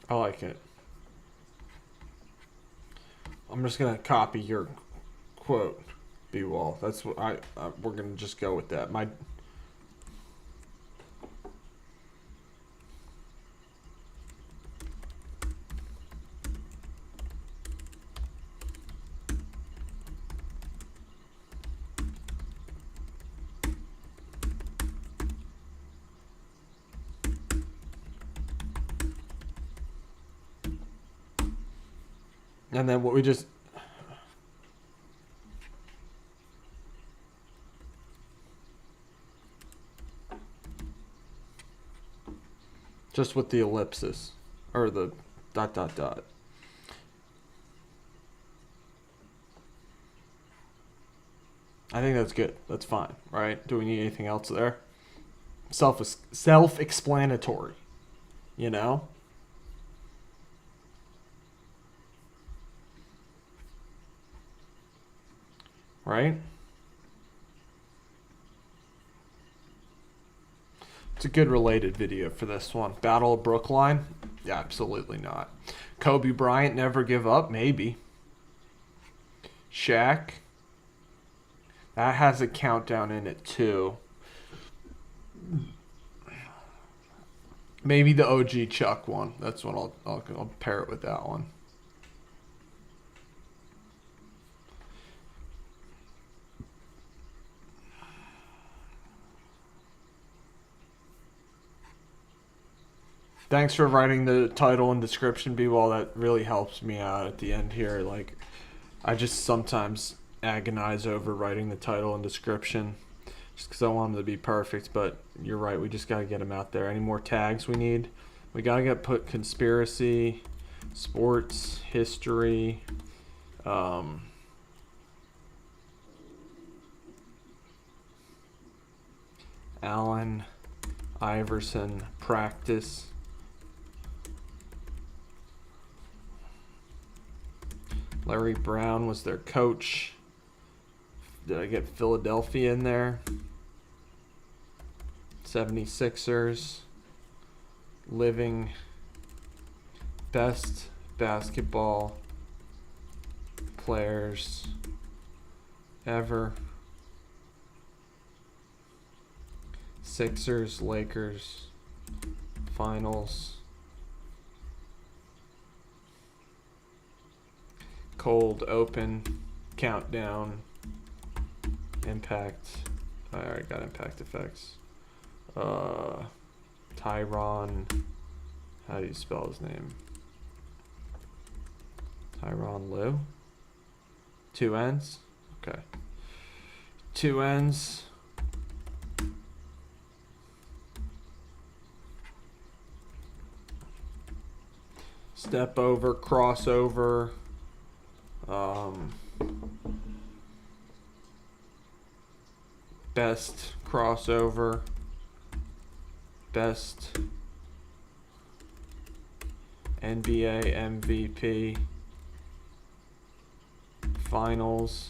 I like it. I'm just gonna copy your quote, B-Wall. That's what we're gonna just go with that. And then what we just with the ellipsis or the ... I think that's good. That's fine, right? Do we need anything else there? Self-explanatory, you know? Right? It's a good related video for this one. Battle of Brookline? Yeah, absolutely not. Kobe Bryant, never give up? Maybe. Shaq? That has a countdown in it too. Maybe the OG Chuck one. That's what I'll pair it with that one. Thanks for writing the title and description, B-Wall. That really helps me out at the end here. Like, I just sometimes agonize over writing the title and description just because I want them to be perfect. But you're right. We just got to get them out there. Any more tags we need? We got to put conspiracy, sports, history, Allen Iverson practice. Larry Brown was their coach. Did I get Philadelphia in there? 76ers. Living best basketball players ever. Sixers, Lakers, finals. Cold open, countdown, impact. I already got impact effects. Tyronn, how do you spell his name? Tyronn Lue? 2 N's? Okay. 2 N's. Step over, crossover. Best crossover. Best NBA MVP. Finals.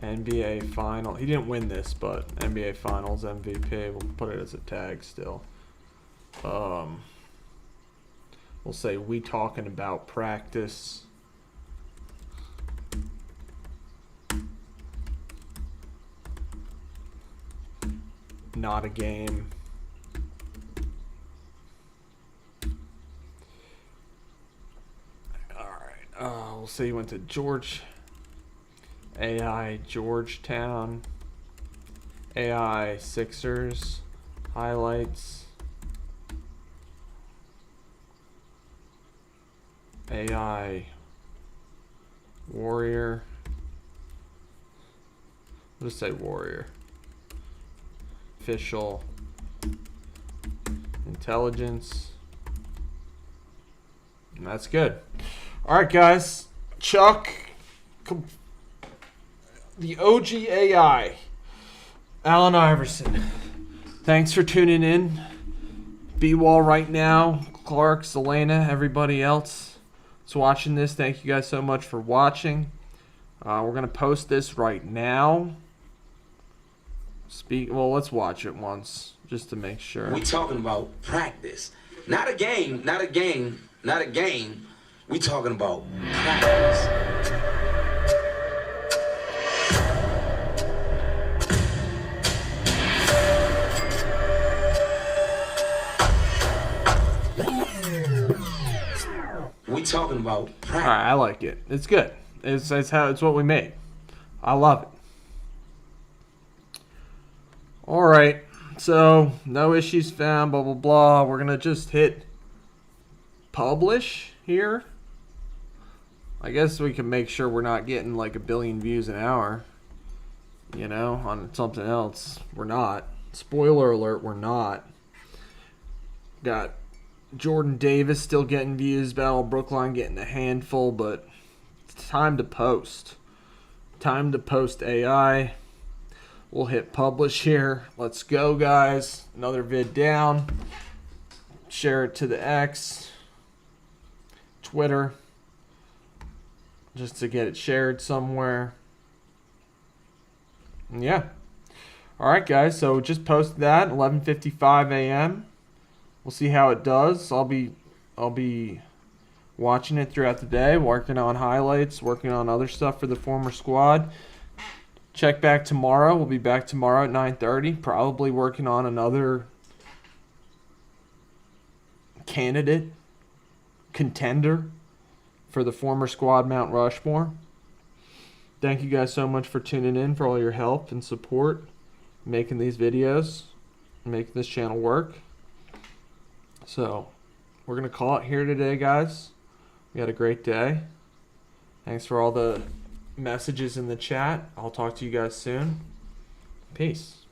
NBA final. He didn't win this, but NBA Finals MVP. We'll put it as a tag still. We'll say we talking about practice. Not a game. Alright. We'll say he went to AI Georgetown. AI Sixers. Highlights. AI Warrior. I'll just say Warrior. Official intelligence. And that's good. All right, guys. Chuck, the OG AI, Allen Iverson. Thanks for tuning in. B-Wall right now. Clark, Selena, everybody else that's watching this. Thank you guys so much for watching. We're going to post this right now. Well, let's watch it once just to make sure. We talking about practice. Not a game, not a game, not a game. We talking about practice. We talking about practice. All right, I like it. It's good. It's what we made. I love it. All right. So no issues found. Blah blah blah. We're gonna just hit publish here. I guess we can make sure we're not getting like 1 billion views an hour. You know, on something else. We're not. Spoiler alert, we're not. Got Jordan Davis still getting views. Battle Brookline getting a handful, but it's time to post. Time to post AI. We'll hit publish here. Let's go, guys. Another vid down. Share it to the X, Twitter, just to get it shared somewhere. And yeah. All right, guys. So just post that 11:55 a.m. We'll see how it does. I'll be watching it throughout the day, working on highlights, working on other stuff for the former squad. Check back tomorrow. We'll be back tomorrow at 9:30, probably working on another contender for the former squad Mount Rushmore. Thank you guys so much for tuning in, for all your help and support, making these videos, making this channel work. So, we're going to call it here today, guys. We had a great day. Thanks for all the messages in the chat. I'll talk to you guys soon. Peace.